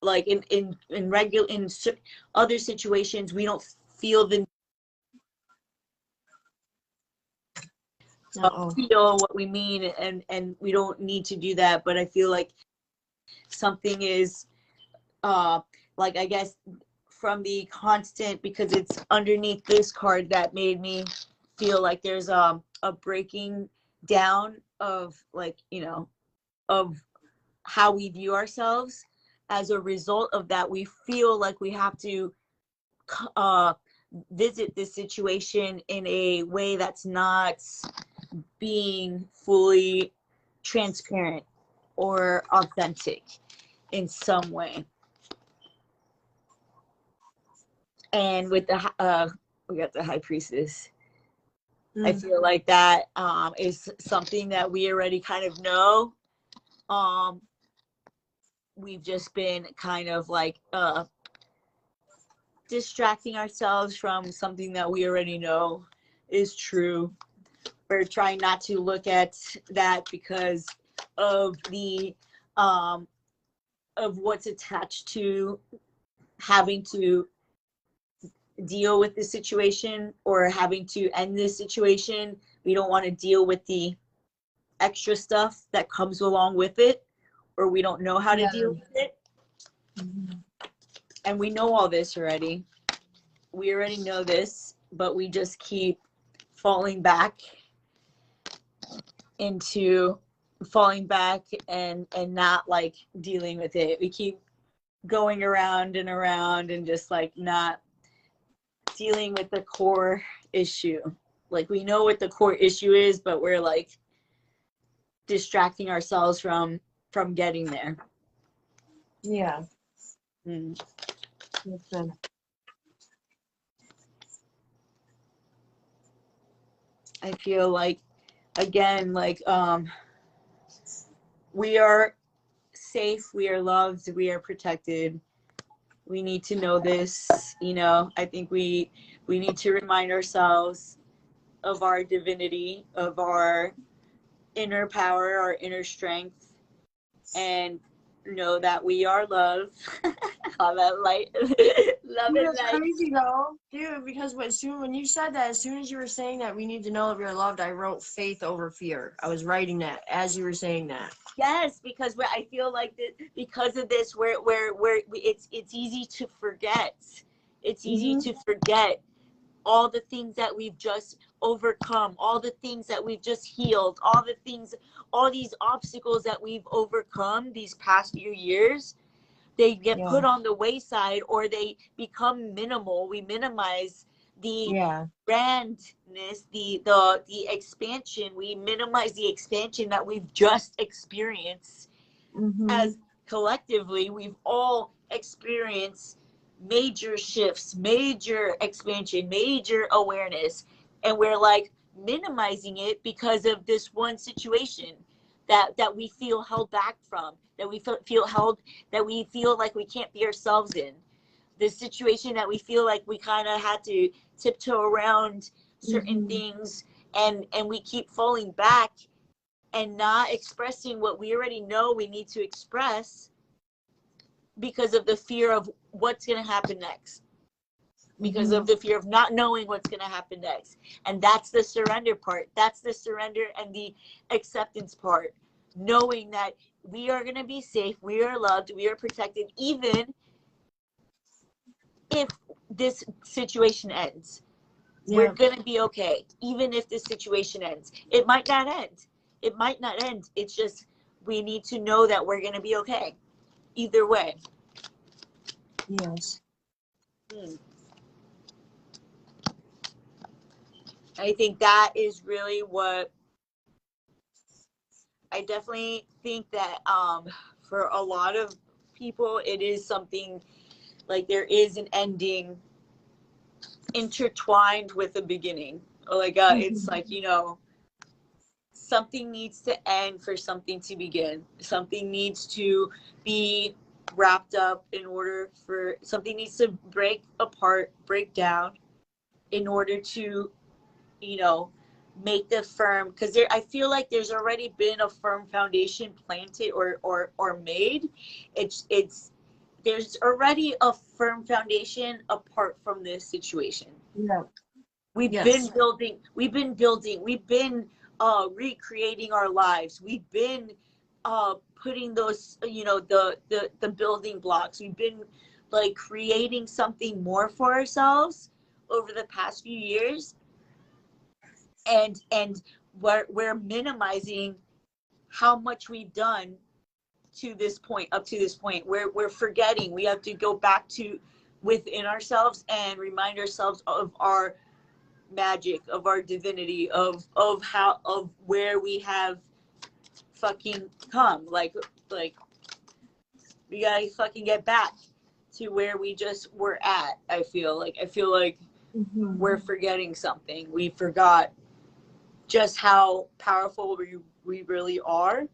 like in regular, in other situations, we don't feel the feel what we mean, and we don't need to do that. But I feel like something is like, I guess from the constant, because it's underneath this card, that made me feel like there's a breaking down of, like, of how we view ourselves. As a result of that, we feel like we have to visit this situation in a way that's not being fully transparent or authentic in some way. And with the we got the High Priestess. I feel like that is something that we already kind of know. We've just been kind of like distracting ourselves from something that we already know is true. We're trying not to look at that because of the of what's attached to having to deal with this situation, or having to end this situation. We don't want to deal with the extra stuff that comes along with it, or we don't know how to deal with it. And we know all this already. We already know this, but we just keep falling back and not like dealing with it. We keep going around and around and just like not dealing with the core issue. Like, we know what the core issue is, but we're like distracting ourselves from getting there. Yeah. I feel like, again, like we are safe, we are loved, we are protected. We need to know this. I think we need to remind ourselves of our divinity, of our inner power, our inner strength, and know that we are love. All that light. Love Dude, and that's light. crazy though, dude. Because when you said that, as soon as you were saying that we need to know if you're loved, I wrote faith over fear. I was writing that as you were saying that. Yes, because I feel like that because of this, where it's easy to forget. It's easy to forget all the things that we've just overcome, all the things that we've just healed, all these obstacles that we've overcome these past few years. They get put on the wayside, or they become minimal. We minimize the Yeah. grandness, the expansion. We minimize the expansion that we've just experienced. Mm-hmm. As collectively, we've all experienced major shifts, major expansion, major awareness, and we're like minimizing it because of this one situation that we feel held back from, that we feel held, that we feel like we can't be ourselves in. This situation that we feel like we kind of had to tiptoe around certain Mm-hmm. things, and we keep falling back and not expressing what we already know we need to express because of the fear of what's going to happen next, because Mm-hmm. of the fear of not knowing what's going to happen next. And that's the surrender part. That's the surrender and the acceptance part. Knowing that we are going to be safe, we are loved, we are protected, even if this situation ends. We're Yeah. going to be okay, even if this situation ends. It might not end. It might not end. It's just we need to know that we're going to be okay either way. Yes. I think that is really what I definitely think that for a lot of people it is something like there is an ending intertwined with a beginning. Like it's Mm-hmm. like, something needs to end for something to begin. Something needs to be wrapped up in order for something needs to break apart, break down in order to, you know, make the firm, because there I feel like there's already been a firm foundation planted or made. It's there's already a firm foundation apart from this situation. Yeah. We've been Yes. building, we've been recreating our lives. We've been putting those, the building blocks. We've been like creating something more for ourselves over the past few years. And we're minimizing how much we've done to this point, up to this point. We're forgetting. We have to go back to within ourselves and remind ourselves of our magic, of our divinity, of how, of where we have fucking come. Like we gotta fucking get back to where we just were at. I feel like Mm-hmm. we're forgetting something. We forgot just how powerful we really are,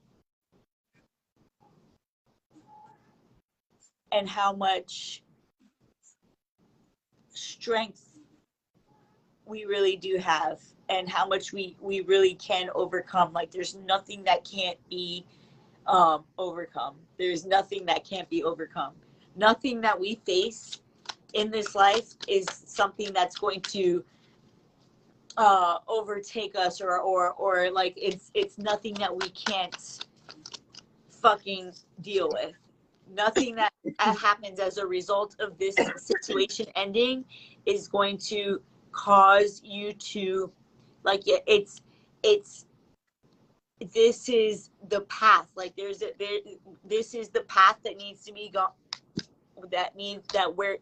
and how much strength we really do have, and how much we really can overcome. Like there's nothing that can't be overcome. There's nothing that can't be overcome. Nothing that we face in this life is something that's going to overtake us, or like it's nothing that we can't fucking deal with. Nothing that happens as a result of this situation ending is going to cause you to, like, it's this is the path. Like this is the path that needs to be gone, that means that we're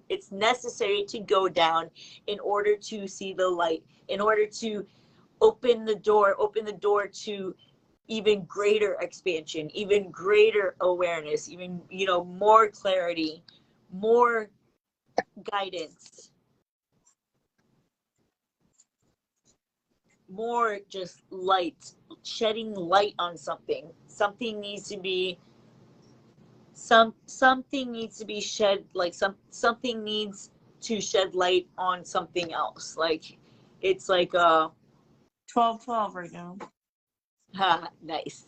it's necessary to go down in order to see the light, in order to open the door to even greater expansion, even greater awareness, even, more clarity, more guidance, more just light, shedding light on something. Something needs to be shed, like something needs to shed light on something else. Like it's like 12-12 right now. nice.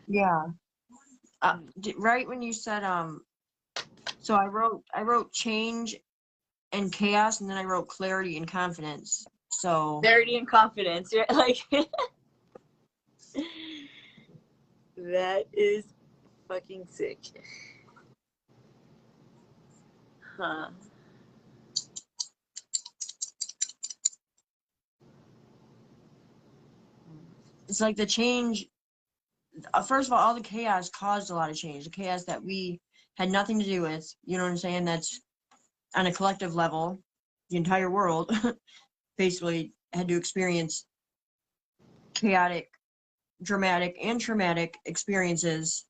Yeah. Right when you said so I wrote change and chaos, and then I wrote clarity and confidence. So Clarity and confidence, right? Like that is fucking sick. Huh. it's like the change. First of all the chaos caused a lot of change. The chaos that we had nothing to do with. You know what I'm saying? That's on a collective level, the entire world basically had to experience chaotic, dramatic, and traumatic experiences.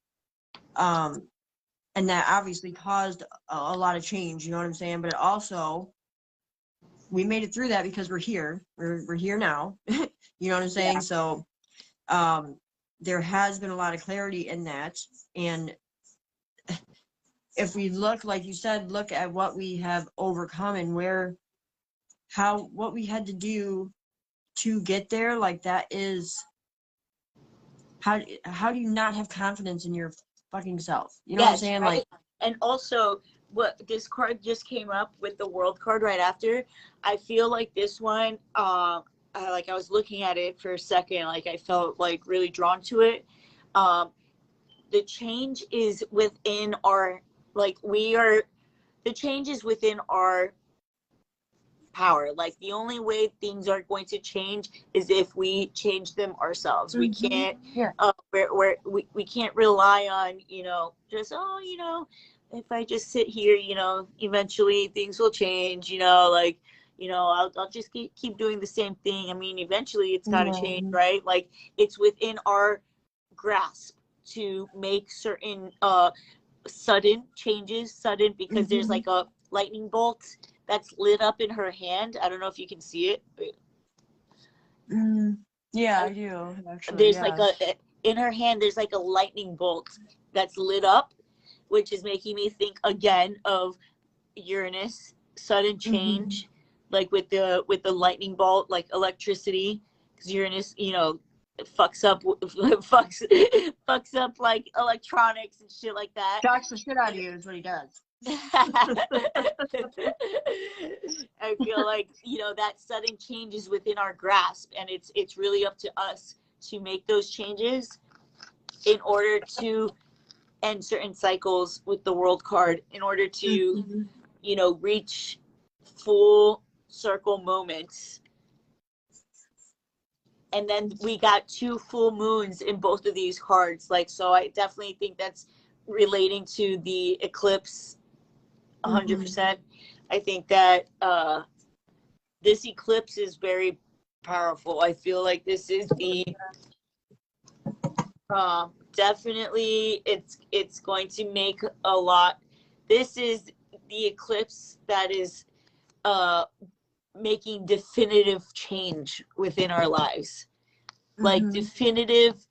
And that obviously caused a lot of change, you know what I'm saying? But it also, we made it through that because we're here. We're here now. You know what I'm saying? Yeah. So there has been a lot of clarity in that. And if we look, like you said, look at what we have overcome and what we had to do to get there, like that is, how do you not have confidence in your fucking self? You know what I'm saying? Right? Like, and also what this card just came up with, the world card right after. I feel like this one, like I was looking at it for a second, like I felt like really drawn to it. The change is within our, like the change is within our power. Like the only way things are going to change is if we change them ourselves. We can't we can't rely on, just if I just sit here, eventually things will change, like, I'll just keep doing the same thing. I mean, eventually it's got to change, right? Like it's within our grasp to make certain sudden changes, because there's like a lightning bolt that's lit up in her hand. I don't know if you can see it. Yeah, I do, actually. There's like in her hand, there's like a lightning bolt that's lit up, which is making me think again of Uranus, sudden change, like with the lightning bolt, like electricity, because Uranus, fucks up fucks up like electronics and shit like that. Shocks the shit out of you is what he does. I feel like, that sudden change is within our grasp, and it's really up to us to make those changes in order to end certain cycles with the world card, in order to reach full circle moments. And then we got 2 full moons in both of these cards, like, so I definitely think that's relating to the eclipse 100%. I think that this eclipse is very powerful. I feel like this is the definitely it's going to make a lot. This is the eclipse that is making definitive change within our lives. Like definitive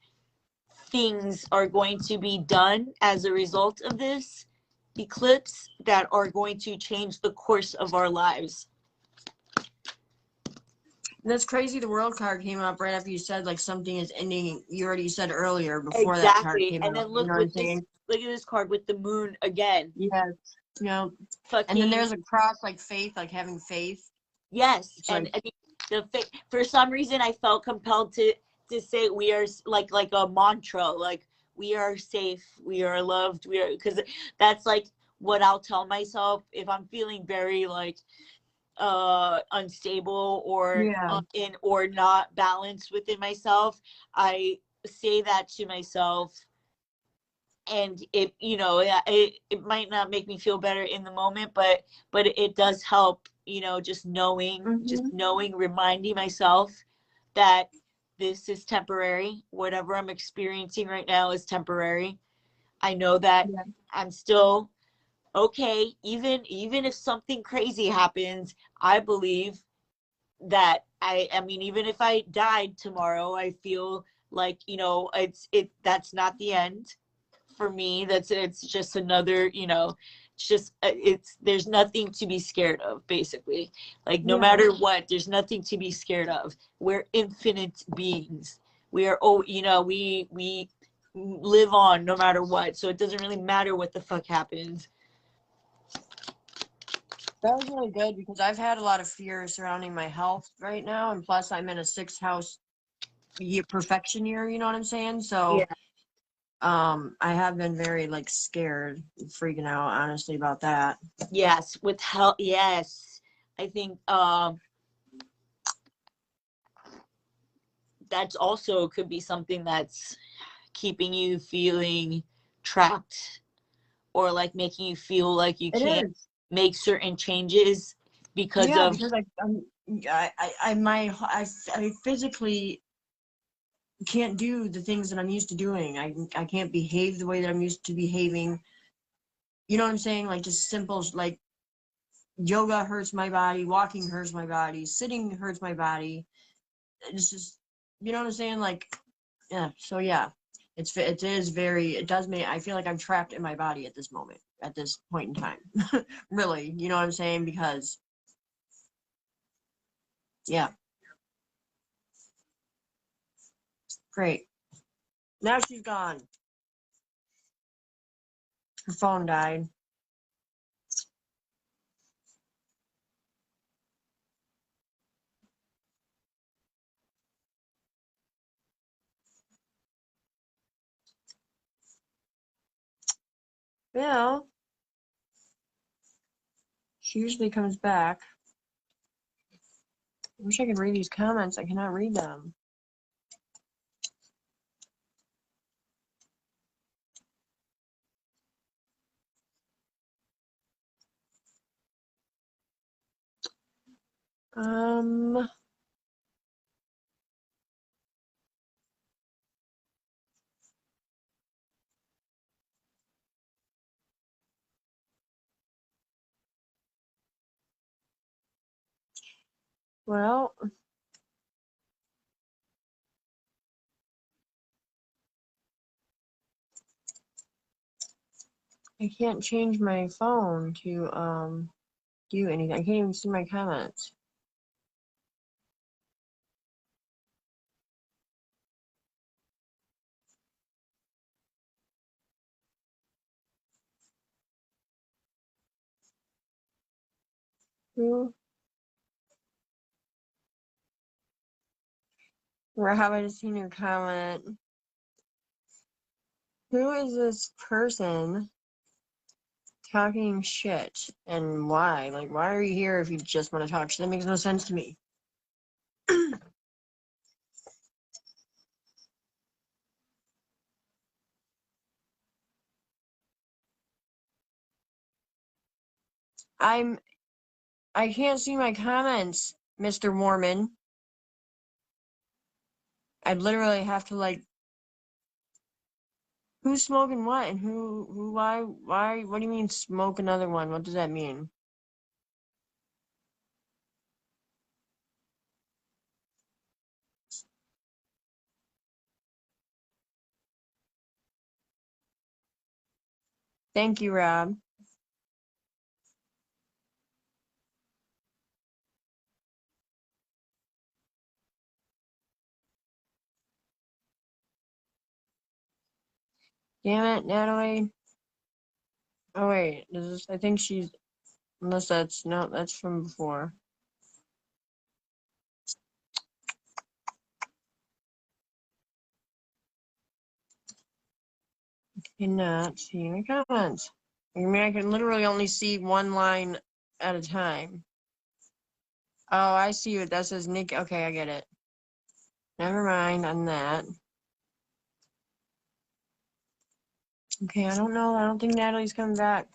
things are going to be done as a result of this eclipse that are going to change the course of our lives. That's crazy. The world card came up right after you said like something is ending. You already said earlier before that card came and up. then look, look at this card with the moon again. Yes. And then there's a cross, like faith, like having faith. Yes. And I think for some reason I felt compelled to say we are like a mantra, like we are safe, we are loved, we are, because that's like what I'll tell myself if I'm feeling very like unstable or or not balanced within myself. I say that to myself, and it it might not make me feel better in the moment, but it does help, just knowing reminding myself that this is temporary. Whatever I'm experiencing right now is temporary. I know that I'm still okay. Even if something crazy happens, I believe that I mean, even if I died tomorrow, I feel like, that's not the end for me. It's just another, there's nothing to be scared of, basically. Like no matter what, there's nothing to be scared of. We're infinite beings. We are, we live on no matter what, so it doesn't really matter what the fuck happens. That was really good because I've had a lot of fear surrounding my health right now, and plus I'm in a 6th house perfection year, you know what I'm saying? So I have been very like scared, freaking out, honestly, about that. Yes, with health. Yes, I think that's also could be something that's keeping you feeling trapped, or like making you feel like you can't make certain changes because yeah, of because I physically can't do the things that I'm used to doing. I can't behave the way that I'm used to behaving. You know what I'm saying? Like just simple, like yoga hurts my body, walking hurts my body, sitting hurts my body. It's just, you know what I'm saying? Like, yeah. So yeah, it does make, I feel like I'm trapped in my body at this moment, at this point in time. Really, you know what I'm saying? Because, yeah, great. Now she's gone. Her phone died. Well, she usually comes back. I wish I could read these comments. I cannot read them. Um, well, I can't change my phone to do anything. I can't even see my comments. Who? Rob, I just seen your comment. Who is this person talking shit and why? Like, why are you here if you just want to talk shit? That makes no sense to me. I can't see my comments, Mr. Mormon. I literally have to like, who's smoking what and why, what do you mean smoke another one? What does that mean? Thank you, Rob. Damn it, Natalie. Oh wait, I think she's, unless that's, no, that's from before. Cannot see my comments. I mean, I can literally only see one line at a time. Oh, I see what that says. Nick. Okay, I get it. Never mind on that. Okay, I don't know. I don't think Natalie's coming back.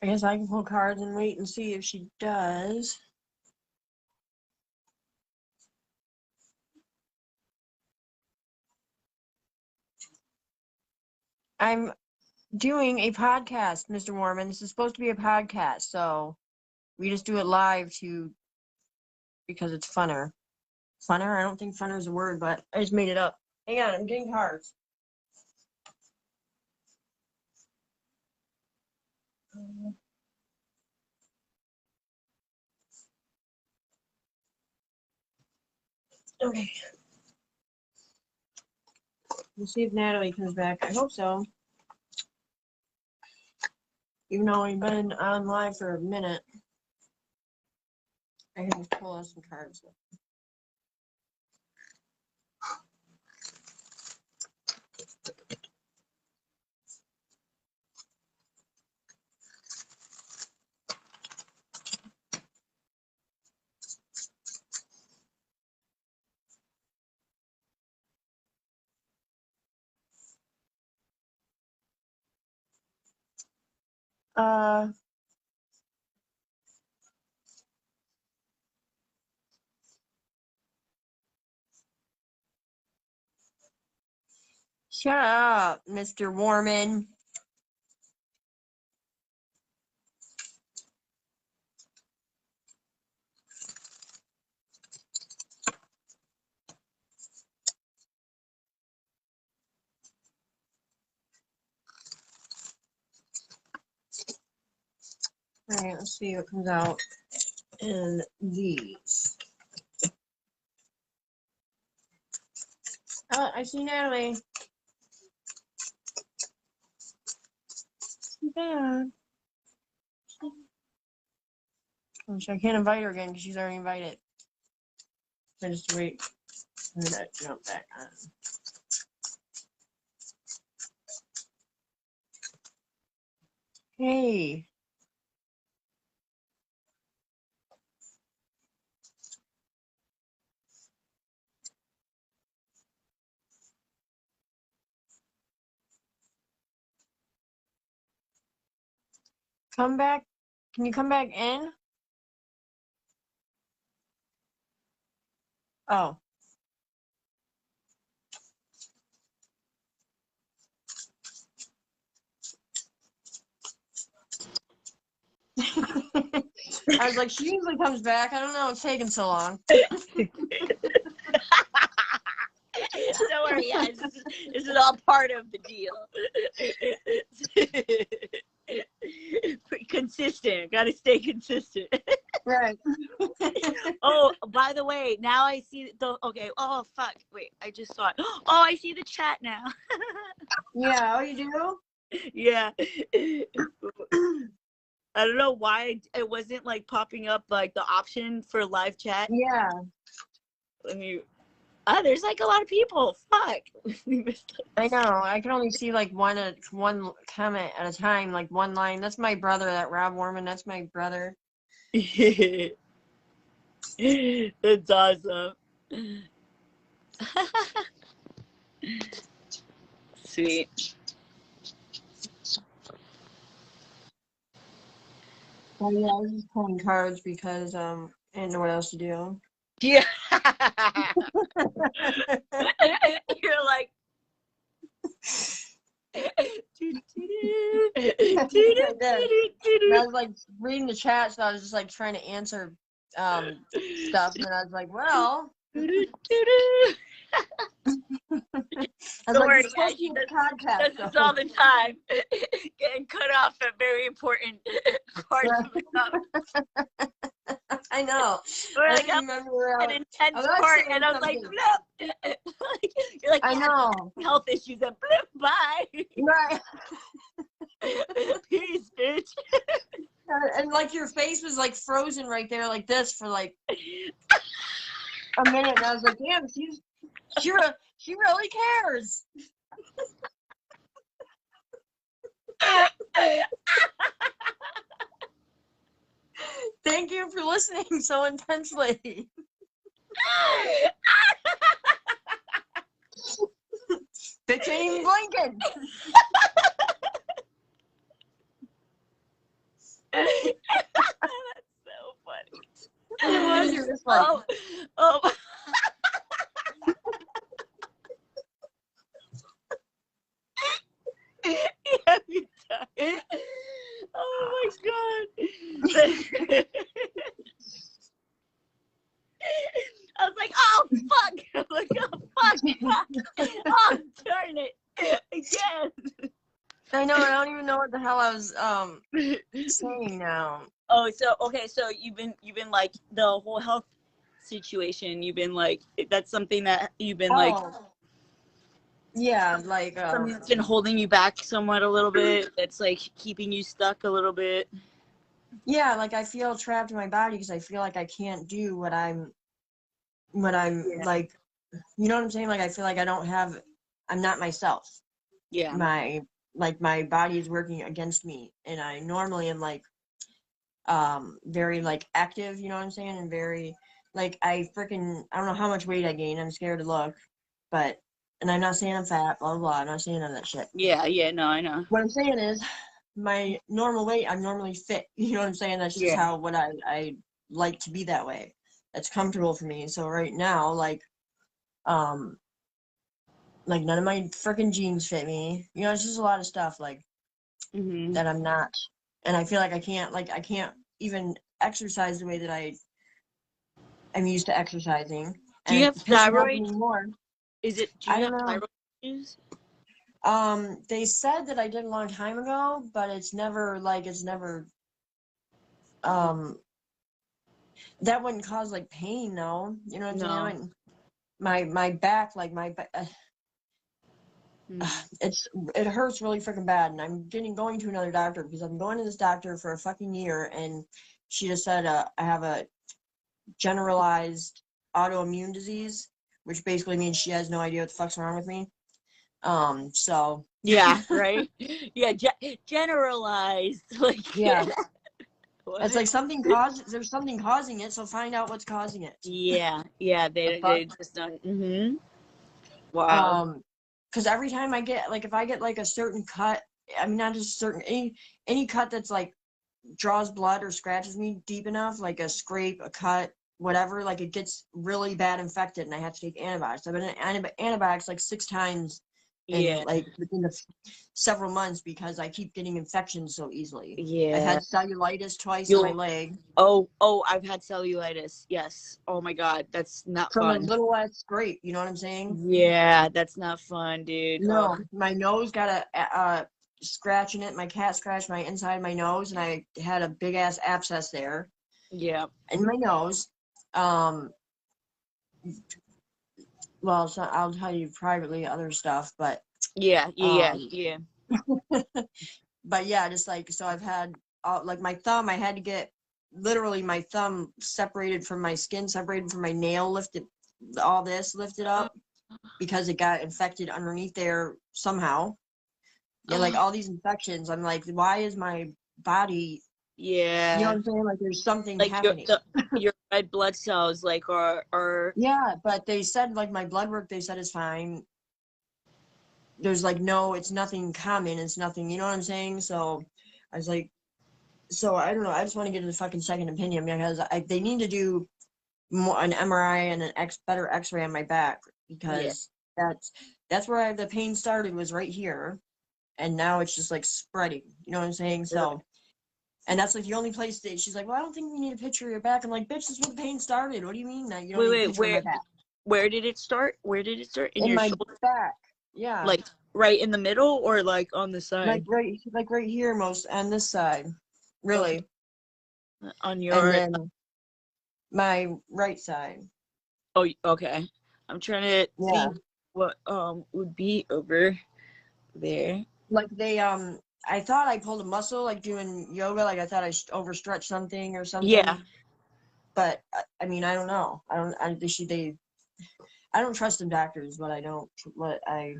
I guess I can pull cards and wait and see if she does. I'm doing a podcast, Mr. Mormon. This is supposed to be a podcast, so we just do it live because it's funner. Funner? I don't think funner is a word, but I just made it up. Hang on, I'm getting cards. Okay. We'll see if Natalie comes back. I hope so. Even though we've been on live for a minute, I can just pull out some cards. Shut up, Mr. Warman. Alright, let's see what comes out in these. Oh, I see Natalie. She's back. Oh, I can't invite her again because she's already invited. I just wait for her to jump back on. Hey. Come back. Can you come back in? Oh. I was like, she usually comes back. I don't know it's taking so long. Don't worry, guys. This is all part of the deal. Consistent. Got to stay consistent. Right. Oh, by the way, now I see the. Okay. Oh, fuck. Wait, I just saw it. Oh, I see the chat now. Yeah. Oh, you do? Yeah. I don't know why it wasn't like popping up like the option for live chat. Yeah. Let me. There's like a lot of people. Fuck. I know. I can only see like one comment at a time, like one line. That's my brother, that Rob Warman. That's my brother. That's awesome. Sweet. Oh yeah, I was just pulling cards because I didn't know what else to do. Yeah. You're like. I was like reading the chat, so I was just like trying to answer stuff, and I was like, well. I was Don't worry, like, guys, she does this all the time. Getting cut off at very important parts of the stuff. I know. Or I like remember an intense part, and I was like, bloop. You're like, I know. Health issues, and bloop, bye. Right. Peace, bitch. And like your face was like frozen right there, like this, for like a minute, and I was like, damn, she really cares. Thank you for listening so intensely. Bitch ain't even blinking. That's so funny. It was, you're just like, oh. Oh my god. I was like, oh fuck. I was like, oh fuck. Oh, darn it. Again. I know, I don't even know what the hell I was saying now. Oh, so okay, so you've been like the whole health situation, you've been like, that's something that you've been like, yeah, like something that's been holding you back somewhat a little bit, that's like keeping you stuck a little bit. Yeah, like I feel trapped in my body because I feel like I can't do what I'm like, you know what I'm saying? Like I feel like I'm not myself. Yeah. My body is working against me, and I normally am like very like active, you know what I'm saying? And very like I don't know how much weight I gained. I'm scared to look, and I'm not saying I'm fat, blah blah blah. I'm not saying none of that shit. Yeah, no, I know. What I'm saying is my normal weight, I'm normally fit. You know what I'm saying? That's just how what I like to be that way. That's comfortable for me. So right now, like none of my freaking jeans fit me. You know, it's just a lot of stuff like that I'm not, and I feel like I can't even exercise the way that I'm used to exercising. Do you And have it's pissing me off thyroid? anymore. Do I you don't have know. thyroid issues? They said that I did a long time ago, but it's never that wouldn't cause like pain though. You know what I'm saying? No. My back, like it hurts really freaking bad, and I'm going to another doctor because I'm going to this doctor for a fucking year, and she just said I have a generalized autoimmune disease, which basically means she has no idea what the fuck's wrong with me. So Yeah, right. Yeah, generalized. Like, yeah, it's like there's something causing it, so find out what's causing it. Yeah, The fuck? they just don't. Wow. Because every time I get if I get like a certain cut, I mean not just certain any cut that's like draws blood or scratches me deep enough, like a scrape, a cut, whatever, like it gets really bad infected and I have to take antibiotics. I've been in antibiotics like 6 times in Yeah. like within several months because I keep getting infections so easily. I've Yeah. had cellulitis twice in my leg. Oh, I've had cellulitis. Yes. Oh my God, that's not From a fun. little ass scrape, you know what I'm saying? Yeah, that's not fun, dude. Oh. No, my nose got a scratch in it. My cat scratched my inside of my nose, and I had a big ass abscess there Yeah. in my nose. Well, so I'll tell you privately other stuff, but Yeah. but yeah, just like so I've had like my thumb. I had to get literally my thumb separated from my skin, separated from my nail, lifted up because it got infected underneath there somehow. Yeah, like all these infections. I'm like, why is my body? Yeah. You know what I'm saying? Like there's something Like happening. your red blood cells like are Yeah, but they said like my blood work. They said is fine. There's like no, it's nothing common. It's nothing. You know what I'm saying? So I was like, so I don't know. I just want to get a fucking second opinion because they need to do more an MRI and better X-ray on my back because that's where the pain started was right here, and now it's just like spreading. You know what I'm saying? So. And that's like the only place that she's like, well, I don't think we need a picture of your back. I'm like, bitch, this is where the pain started. What do you mean that you don't need a picture of my back? Where did it start? Where did it start? In Your my shoulder? back. Yeah. Like right in the middle or like on the side? Like right here most on this side. Really. On your And then my right side. Oh, okay. I'm trying to think what would be over there. Like they I thought I pulled a muscle like doing yoga, like I thought I overstretched something or something. Yeah. But I mean, I don't know. I don't trust them doctors, but I don't think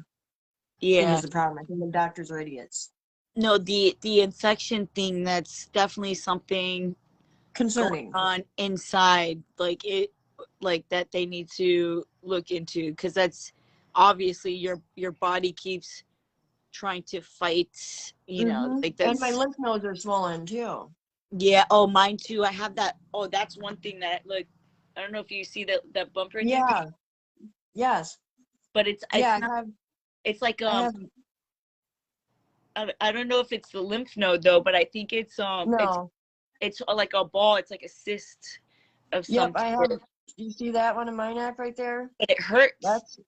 is the problem. I think the doctors are idiots. No, the infection thing, that's definitely something Concerning going on inside, like that they need to look into, because that's obviously your body keeps trying to fight, you know, like that's. And my lymph nodes are swollen too. Yeah. Oh, mine too. I have that. Oh, that's one thing that I don't know if you see that bump right there. Yeah. Yes. But it's not, it's like I don't know if it's the lymph node though, but I think it's no. it's like a ball. It's like a cyst of some Yep, I have. You see that one in my neck right there? But it hurts. That's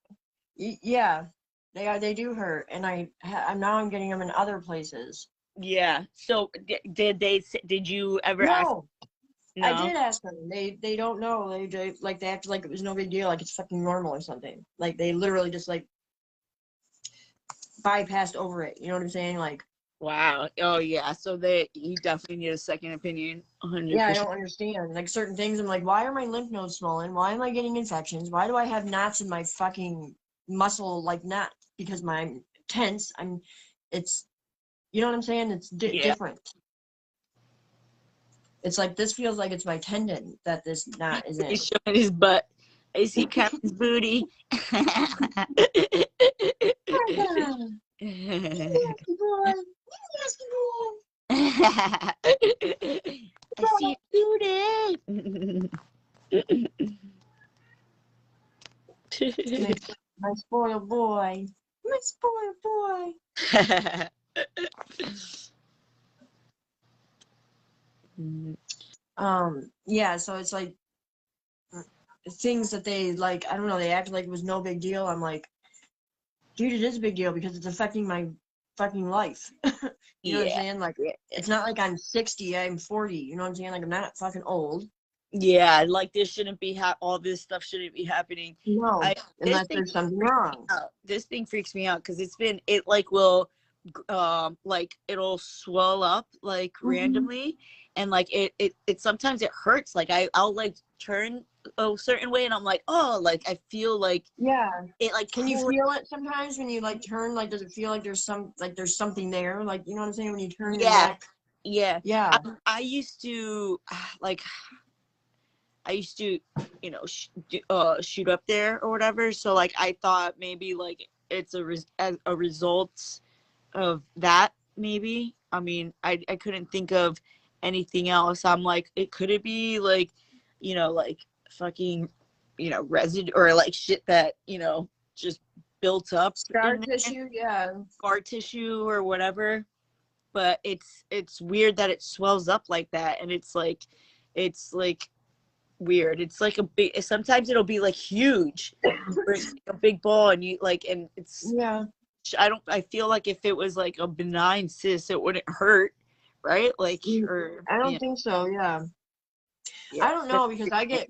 yeah. They do hurt, and I'm getting them in other places. Yeah. So did you ever ask? No. I did ask them. They don't know. They act like it was no big deal, like it's fucking normal or something. Like they literally just like bypassed over it. You know what I'm saying? Like. Wow. Oh yeah. So you definitely need a second opinion. 100%. Yeah, I don't understand. Like certain things, I'm like, why are my lymph nodes swollen? Why am I getting infections? Why do I have knots in my fucking muscle? Like not because I'm tense. It's, you know what I'm saying? It's different. It's like this feels like it's my tendon that this knot is in. He's showing his butt. I see Captain's booty. Nasty boy. Nasty boy. I see a cutie. My spoiled boy. My spoiled boy. Yeah, so it's like things that they like, I don't know, they act like it was no big deal. I'm like, dude, it is a big deal because it's affecting my fucking life. You know what I'm saying? Like, it's not like I'm 60, I'm 40. You know what I'm saying? Like, I'm not fucking old. Yeah, like this shouldn't be all this stuff shouldn't be happening. No, unless there's something wrong. This thing freaks me out because it like will like it'll swell up like randomly, and like it sometimes it hurts. Like I'll like turn a certain way and I'm like, oh, like I feel like it like can you feel it sometimes when you like turn? Like, does it feel like there's something there? Like, you know what I'm saying? When you turn your neck. Yeah. Yeah. I used to like you know, shoot up there or whatever. So like I thought maybe like it's as a result of that. Maybe. I mean, I couldn't think of anything else. I'm like, could it be like, you know, like fucking, you know, residue or like shit that, you know, just built up Scar tissue, scar tissue or whatever. But it's weird that it swells up like that, and it's like weird. It's like a big, sometimes it'll be like huge, or it's like a big ball, and you like, and it's I feel like if it was like a benign cyst, it wouldn't hurt, right? Like, or I don't think so. Yeah. I don't know, because I get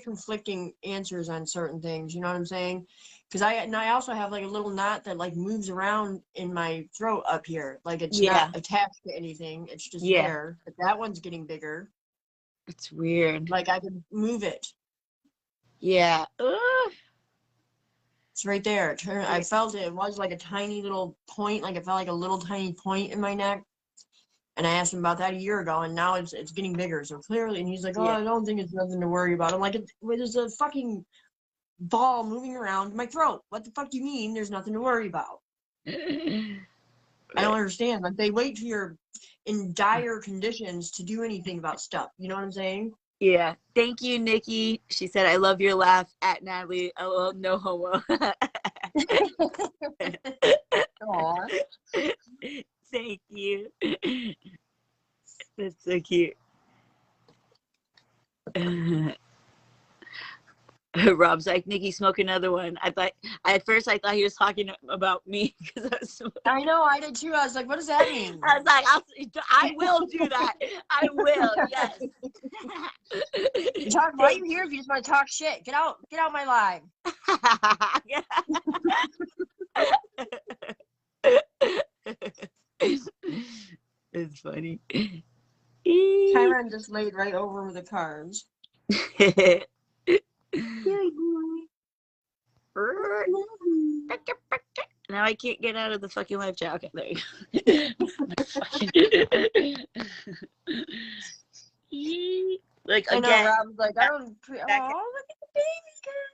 conflicting answers on certain things. You know what I'm saying? Because I also have like a little knot that like moves around in my throat up here. Like, it's not attached to anything. It's just there. But that one's getting bigger. It's weird. Like, I can move it. Yeah. It's right there. I felt it. It was like a tiny little point. Like, it felt like a little tiny point in my neck. And I asked him about that a year ago, and now it's getting bigger. So clearly, and he's like, "Oh, I don't think it's nothing to worry about." I'm like, "There's a fucking ball moving around my throat. What the fuck do you mean there's nothing to worry about?" I don't understand. Like, they wait till you're in dire conditions to do anything about stuff. You know what I'm saying? Yeah. Thank you, Nikki. She said, "I love your laugh at Natalie. Oh, no homo." Aw. Thank you. That's so cute. Rob's like, "Nikki, smoke another one." At first I thought he was talking about me because I know, I did too. I was like, what does that mean? I was like, I will do that. I will. Yes. Why are you here if you just want to talk shit? Get out my live. It's funny. Tyron just laid right over the cards. Now I can't get out of the fucking live chat. Okay, there you go. Like, I again, know, Rob's like, I don't. Oh, look at the baby girl.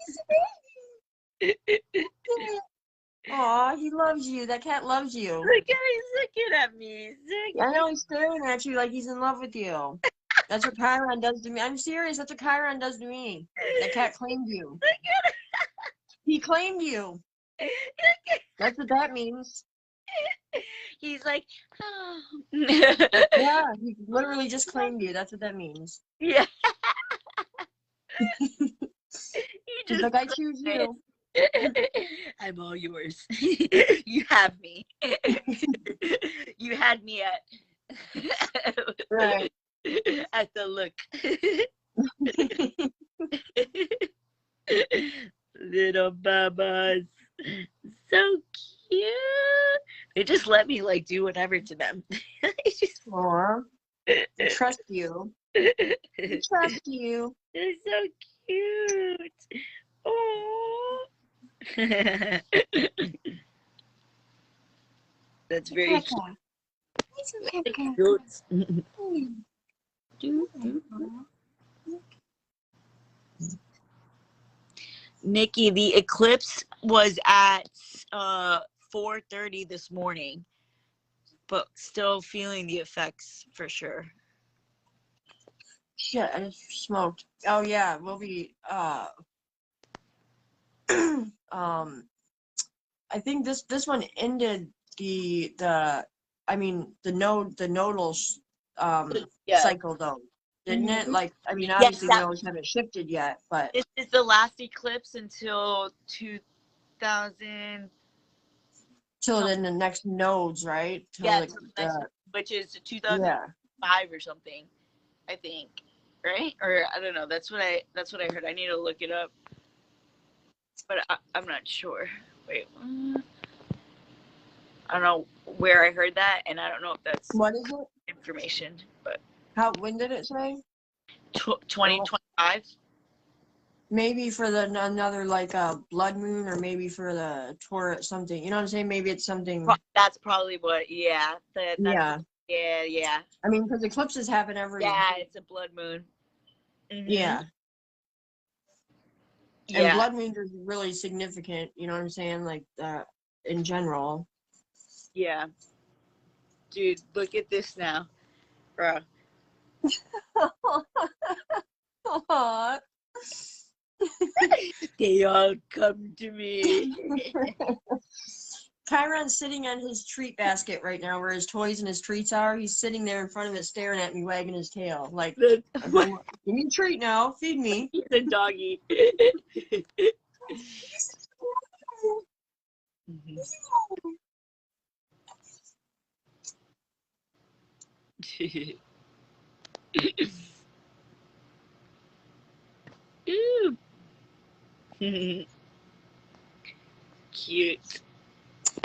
He's a baby. Aw, he loves you. That cat loves you. Look at, he's looking at me. I know, he's staring at you like he's in love with you. That's what Chiron does to me. I'm serious. That's what Chiron does to me. That cat claimed you. He claimed you. That's what that means. He's like, oh. Yeah, he literally just claimed you. That's what that means. Yeah. He's like, I choose you. I'm all yours. You have me. You had me at Right. at the look. Little babas. So cute. They just let me like do whatever to them. Aw. I trust you. I trust you. They're so cute. Oh. That's very cute. Nikki, the eclipse was at 4:30 this morning. but still feeling the effects for sure. Shit, I just smoked. Oh yeah, we'll be I think this one ended the nodal Yeah. cycle though, didn't it? Mhm. Like, I mean, Yes, obviously the nodes haven't shifted yet, but this is the last eclipse until 2000. till then the next nodes, right? Till Yeah, the, till the next one, the which is yeah. 2005 or something, I think. Right? Or I don't know. That's what I heard. I need to look it up, but I'm not sure. Wait, I don't know where I heard that, and I don't know if that's What is it? information. But When did it say? 2025. Maybe for the another like blood moon, or maybe for the Taurus something. You know what I'm saying? Maybe it's something. That's probably what. Yeah. Yeah. Yeah. I mean, because eclipses happen every. Yeah, it's a blood moon. Yeah. And Yeah. blood moons are really significant. You know what I'm saying? Like in general. Yeah. Dude, look at this now, bro. They all come to me. Chiron's sitting on his treat basket right now, where his toys and his treats are. He's sitting there in front of it, staring at me, wagging his tail, like, "Give me a treat now, feed me." He's a doggy. Ooh. Cute.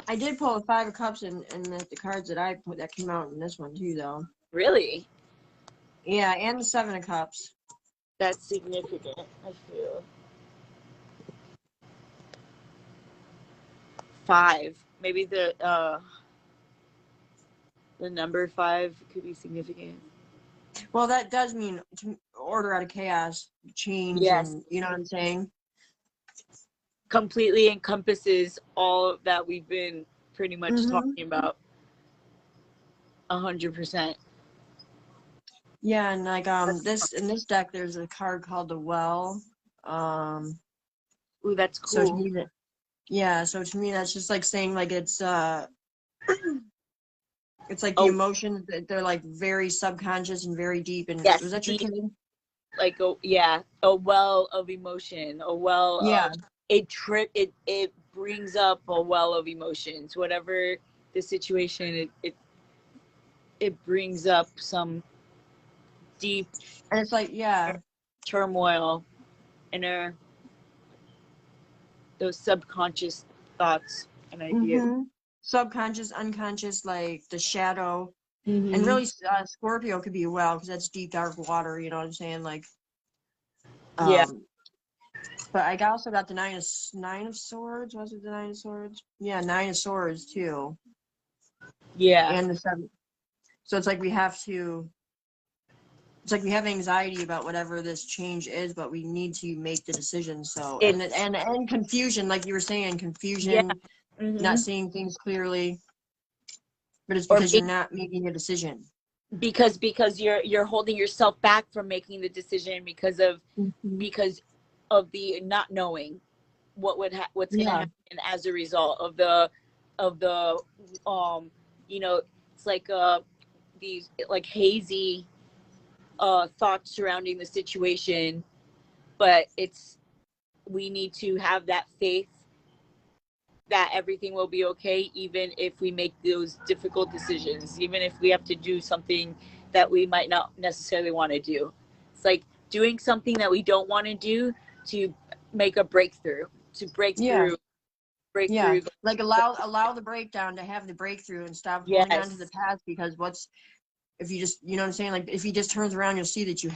I did pull a 5 of Cups and the cards that I put that came out in this one too, though. Really? Yeah, and the 7 of Cups. That's significant, I feel. 5. Maybe the number 5 could be significant. Well, that does mean order out of chaos, change, Yes. and you know what I'm saying? Completely encompasses all that we've been pretty much talking about. 100%. Yeah, and like this in this deck there's a card called the Well. Ooh, that's cool. So to me so to me that's just like saying like it's it's like the emotions that they're like very subconscious and very deep. And yes, was that your kid? Like a well of emotion, a well of it brings up a well of emotions, whatever the situation, it brings up some deep, and it's like turmoil, inner, those subconscious thoughts and ideas. Subconscious, unconscious, like the shadow. And really Scorpio could be a well, because that's deep dark water, you know what I'm saying? Like but I also got the nine of swords. Was it the 9 of swords? Yeah, 9 of swords too. Yeah. And the 7. So it's like we have anxiety about whatever this change is, but we need to make the decision. So and confusion, like you were saying, confusion, not seeing things clearly. But it's because you're not making a decision. Because you're holding yourself back from making the decision because of the not knowing what's going to happen as a result of the it's like these like hazy thoughts surrounding the situation, but we need to have that faith that everything will be okay, even if we make those difficult decisions, even if we have to do something that we might not necessarily want to do. It's like doing something that we don't want to do to make a breakthrough, to break through. Like allow the breakdown to have the breakthrough, and stop holding on to the past, because if you just, you know what I'm saying, like if he just turns around, you'll see that you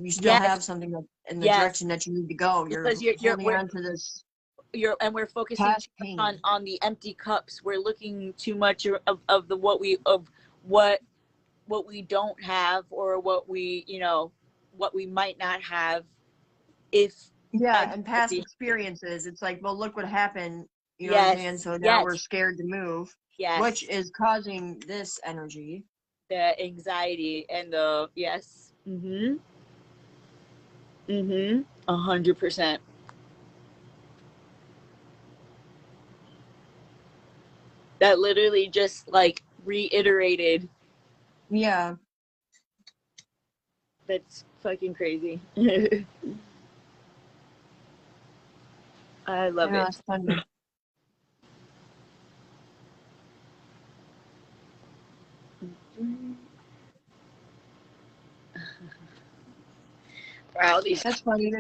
still have something in the direction that you need to go. You're holding on to this. We're focusing on the empty cups. We're looking too much of what we don't have, or what we might not have if and past experiences. It's like, well, look what happened, you know what I'm saying? So now we're scared to move. Yes. Which is causing this energy. The anxiety and the yes. 100%. That literally just like reiterated. Yeah. That's fucking crazy. I love it. That's funny. Wow, That's funny.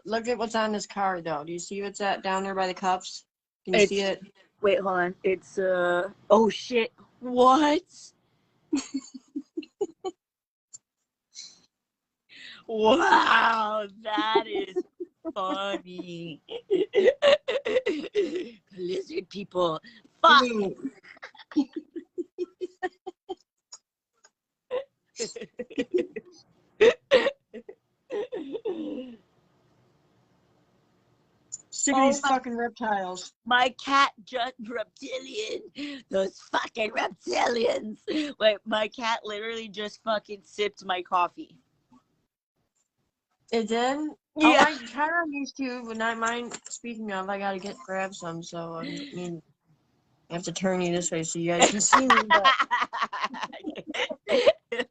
Look at what's on this card though. Do you see what's at down there by the cups? Can you see it? Wait, hold on. It's oh shit. What? Wow, that is funny. Lizard people. Fuck. Sick of these fucking reptiles. My cat just reptilian. Those fucking reptilians. Wait, my cat literally just fucking sipped my coffee. It did? Yeah. Oh, I kind of used to, but not mine. Speaking of, I gotta grab some, so I mean, I have to turn you this way so you guys can see me. But...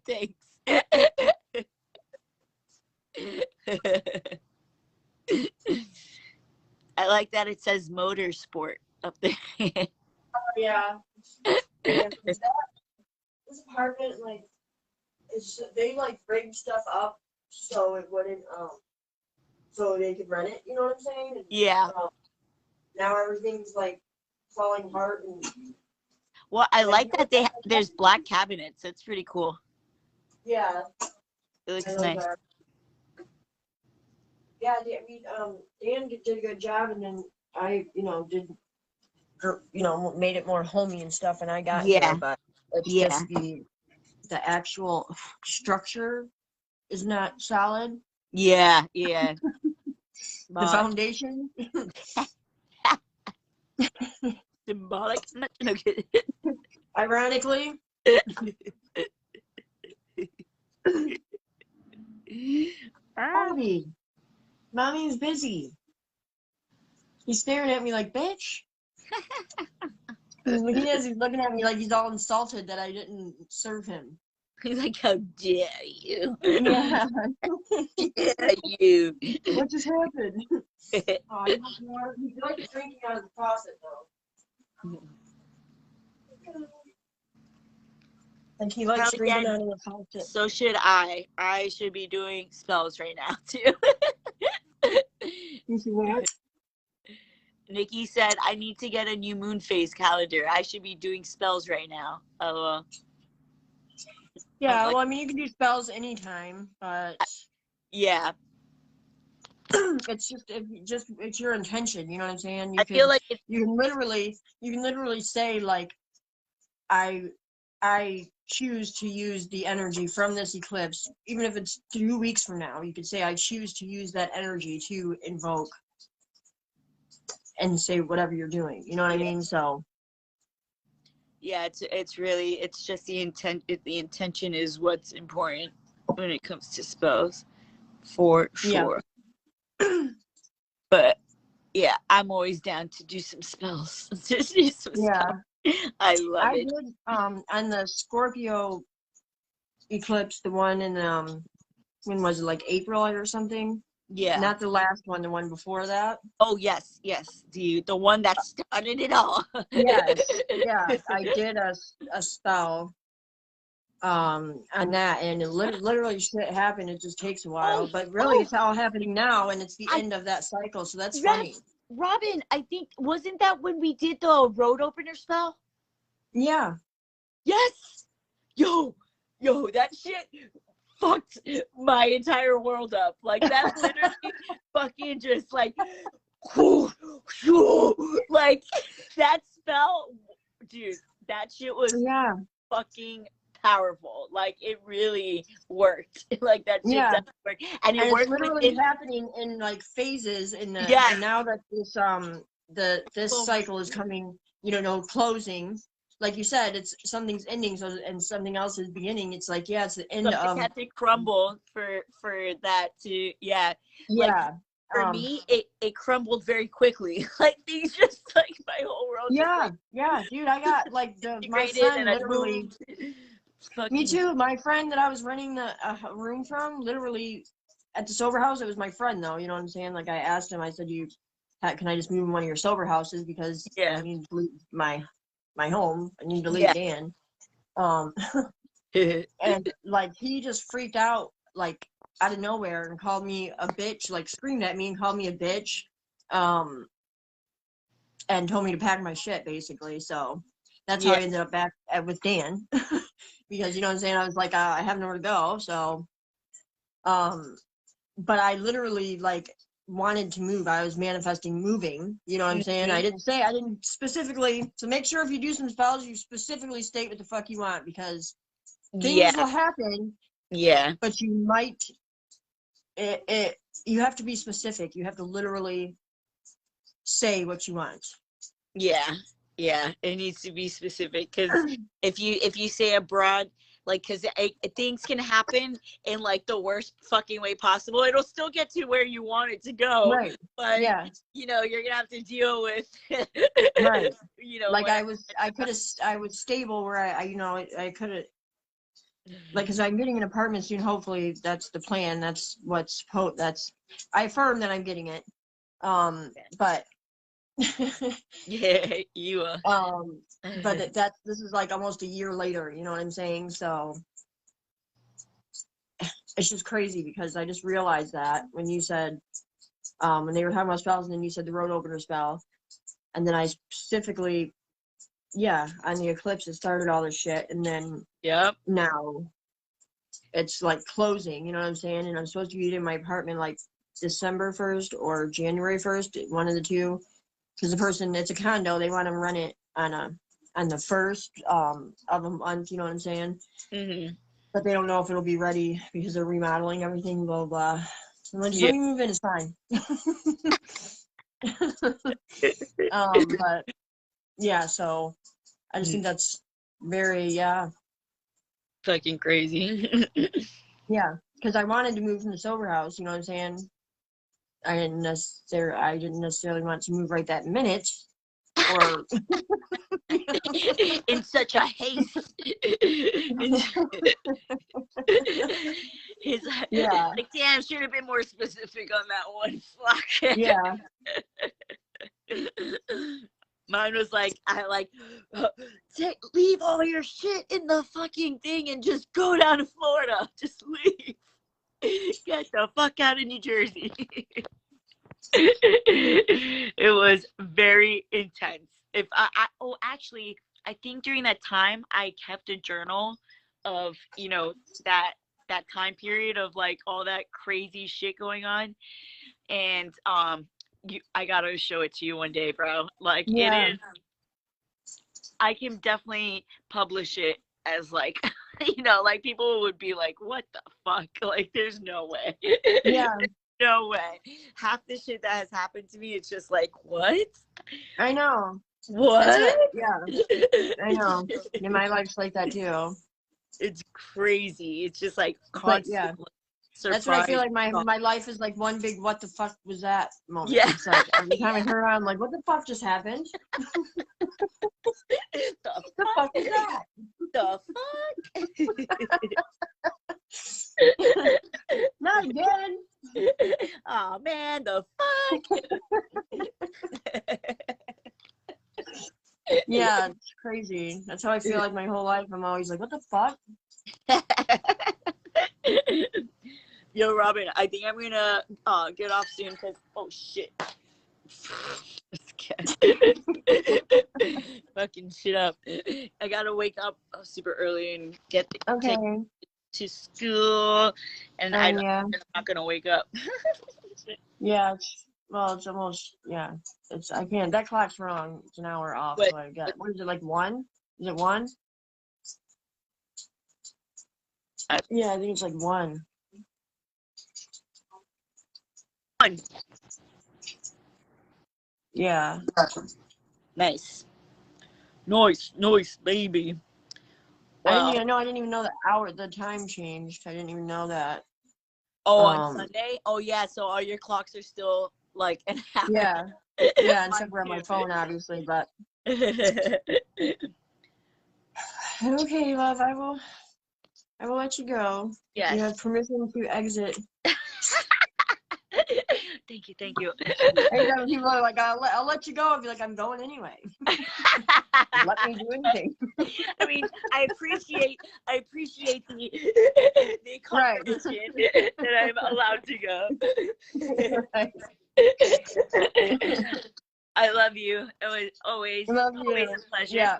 Thanks. I like that it says motorsport up there. Yeah. This apartment, like, they like bring stuff up so it wouldn't, so they could rent it. You know what I'm saying? And, Yeah. now everything's like falling apart. And well, I like that there's black cabinets. That's pretty cool. Yeah. It looks nice. Yeah, I mean, Dan did a good job, and then I, made it more homey and stuff, and I got here, but it's just the actual structure is not solid. Yeah, yeah. The foundation. Symbolic. Ironically. Bobby, mommy's busy. He's staring at me like, bitch. He's looking at me like he's all insulted that I didn't serve him. He's like, how dare you? Yeah. Dare you? What just happened? Oh, he likes drinking out of the faucet, though. Like he likes drinking out of the faucet. So should I. I should be doing spells right now, too. You see what? Nikki said, I need to get a new moon phase calendar. I should be doing spells right now. Oh, yeah, well, I mean, you can do spells anytime, but yeah, it's it's your intention. You know what I'm saying? I feel like you can literally say like, I choose to use the energy from this eclipse, even if it's 2 weeks from now. You could say I choose to use that energy to invoke, and say whatever you're doing. You know what I mean? So. Yeah, it's just the intent. The intention is what's important when it comes to spells, for sure. Yeah. But yeah, I'm always down to do some spells. Yeah, I love it. I did on the Scorpio eclipse, the one in when was it, like April or something? Yeah. Not the last one, the one before that. Oh yes, the one that started it all. Yes, yeah. I did a spell on that, and it literally shit happened. It just takes a while, but really it's all happening now, and it's the end of that cycle, so that's funny. Robyn, I think, wasn't that when we did the road opener spell? Yeah. Yes. Yo, that shit fucked my entire world up. Like, that's literally fucking just like, like, that spell, dude, that shit was fucking powerful. Like, it really worked. Like, that shit doesn't work. And it worked literally happening in like phases in the, and now that this Oh my cycle is coming, closing. Like you said, it's something's ending, so and something else is beginning. It's like, yeah, it's the end something of, had to crumble for that to, yeah. Like yeah, for me, it crumbled very quickly. Like things just like my whole world just yeah, like yeah, dude. I got like my integrated, friend and I literally. moved. Me Fucking too. My friend that I was renting the room from, literally at the sober house. It was my friend though. You know what I'm saying? Like I asked him. I said, can I just move in one of your sober houses because I yeah, need to leave my home. I need to leave yeah. Dan. Um, and like he just freaked out like out of nowhere and called me a bitch. Like screamed at me and called me a bitch. And told me to pack my shit basically. So that's how Yeah, I ended up back with Dan. Because you know what I'm saying, I was like, I have nowhere to go. So but I literally like wanted to move. I was manifesting moving, you know what I'm saying? I mhm. didn't specifically, so make sure if you do some spells you specifically state what the fuck you want, because Yeah, things will happen, yeah, but you might you have to be specific. You have to literally say what you want. yeah, yeah. It needs to be specific, because if you say a broad, like, because things can happen in like the worst fucking way possible. It'll still get to where you want it to go, Right. but Yeah. you're gonna have to deal with Right. Like whatever. I was stable where I could have, like, because I'm getting an apartment soon. Hopefully that's the plan. I affirm that I'm getting it. But Yeah, you but this is like almost a year later, you know what I'm saying? So it's just crazy because I just realized that when you said when they were talking about spells, and then you said the road opener spell, and then I specifically, yeah, on the eclipse it started all this shit, and then Yep. now it's like closing, you know what I'm saying? And I'm supposed to be in my apartment like December 1st or January 1st, one of the two, because it's a condo, they want to run it on the first of a month, you know what I'm saying? Hmm. But they don't know if it'll be ready because they're remodeling everything, blah blah. I'm like, just Yeah. let me move in, it's fine. But yeah, so I just think that's very, yeah, Fucking crazy. yeah, because I wanted to move from the sober house, you know what I'm saying? I didn't necessarily want to move right that minute, or In such a haste. He's yeah, like, damn, should have been more specific on that one. Fuck. yeah, Mine was like, leave all your shit in the fucking thing and just go down to Florida. Just leave. Get the fuck out of New Jersey. It was very intense. If actually, I think during that time I kept a journal of that time period of like all that crazy shit going on, and I gotta show it to you one day, bro. Like it yeah, is. I can definitely publish it as like like people would be like, what the fuck? Like there's no way. yeah. No way. Half the shit that has happened to me, it's just like, what? I know. That's What? it. Yeah, I know. Yeah, my life's like that too. It's crazy. It's just like It's like, yeah, constant that's what I feel surprise. like. My life is like one big "what the fuck was that" moment. Yeah. It's like every time I Yeah. turn around, I'm like, "What the fuck just happened? The The fuck was that?" fuck? Not again. Oh man, the fuck. Yeah, it's crazy. That's how I feel like my whole life. I'm always like, "What the fuck?" Yo, Robyn, I think I'm gonna get off soon because shit. Fucking shit up. I gotta wake up super early and take Okay. to school, and I'm Yeah. not gonna wake up. Yeah. It's almost, yeah. I can't. That clock's wrong. It's an hour off. But So I got. What is it, like 1? Is it 1? Yeah, I think it's like 1. Yeah. Nice. Nice, baby. I didn't even know the time changed. I didn't even know that. Oh, on Sunday? Oh, yeah. So all your clocks are still like an hour. Yeah. Yeah, except for on my phone, obviously, but. Okay, love, I will let you go. Yes. You have permission to exit. Thank you. Anytime people are like, I'll let you go, I'll be like, I'm going anyway. Let me do anything. I mean, I appreciate the confirmation that I'm allowed to go. Right. I love you. It was always a pleasure. Yeah.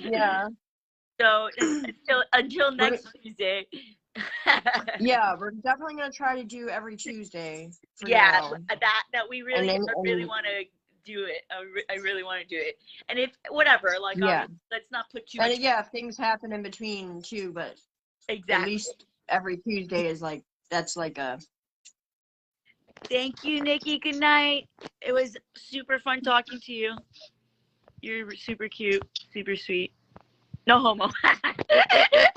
Yeah. So until next Tuesday. Yeah, we're definitely gonna try to do every Tuesday. Yeah, now. that we really want to do it. I really want to do it. And if whatever, like, let's not put too much. And yeah, things happen in between too, but exactly. At least every Tuesday is that's like a. Thank you, Nikki. Good night. It was super fun talking to you. You're super cute, super sweet. No homo.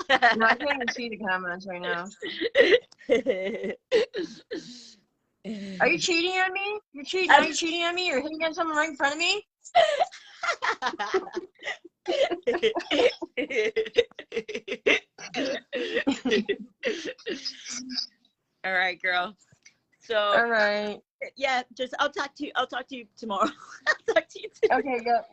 No, I can't even see the comments right now. Are you cheating on me? Are you cheating on me? You're hitting on someone right in front of me? All right, girl. So all right. Yeah, I'll talk to you tomorrow. I'll talk to you tomorrow. Okay, go.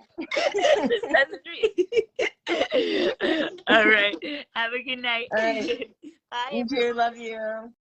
All right. Have a good night. All right. Bye. You too. Love you.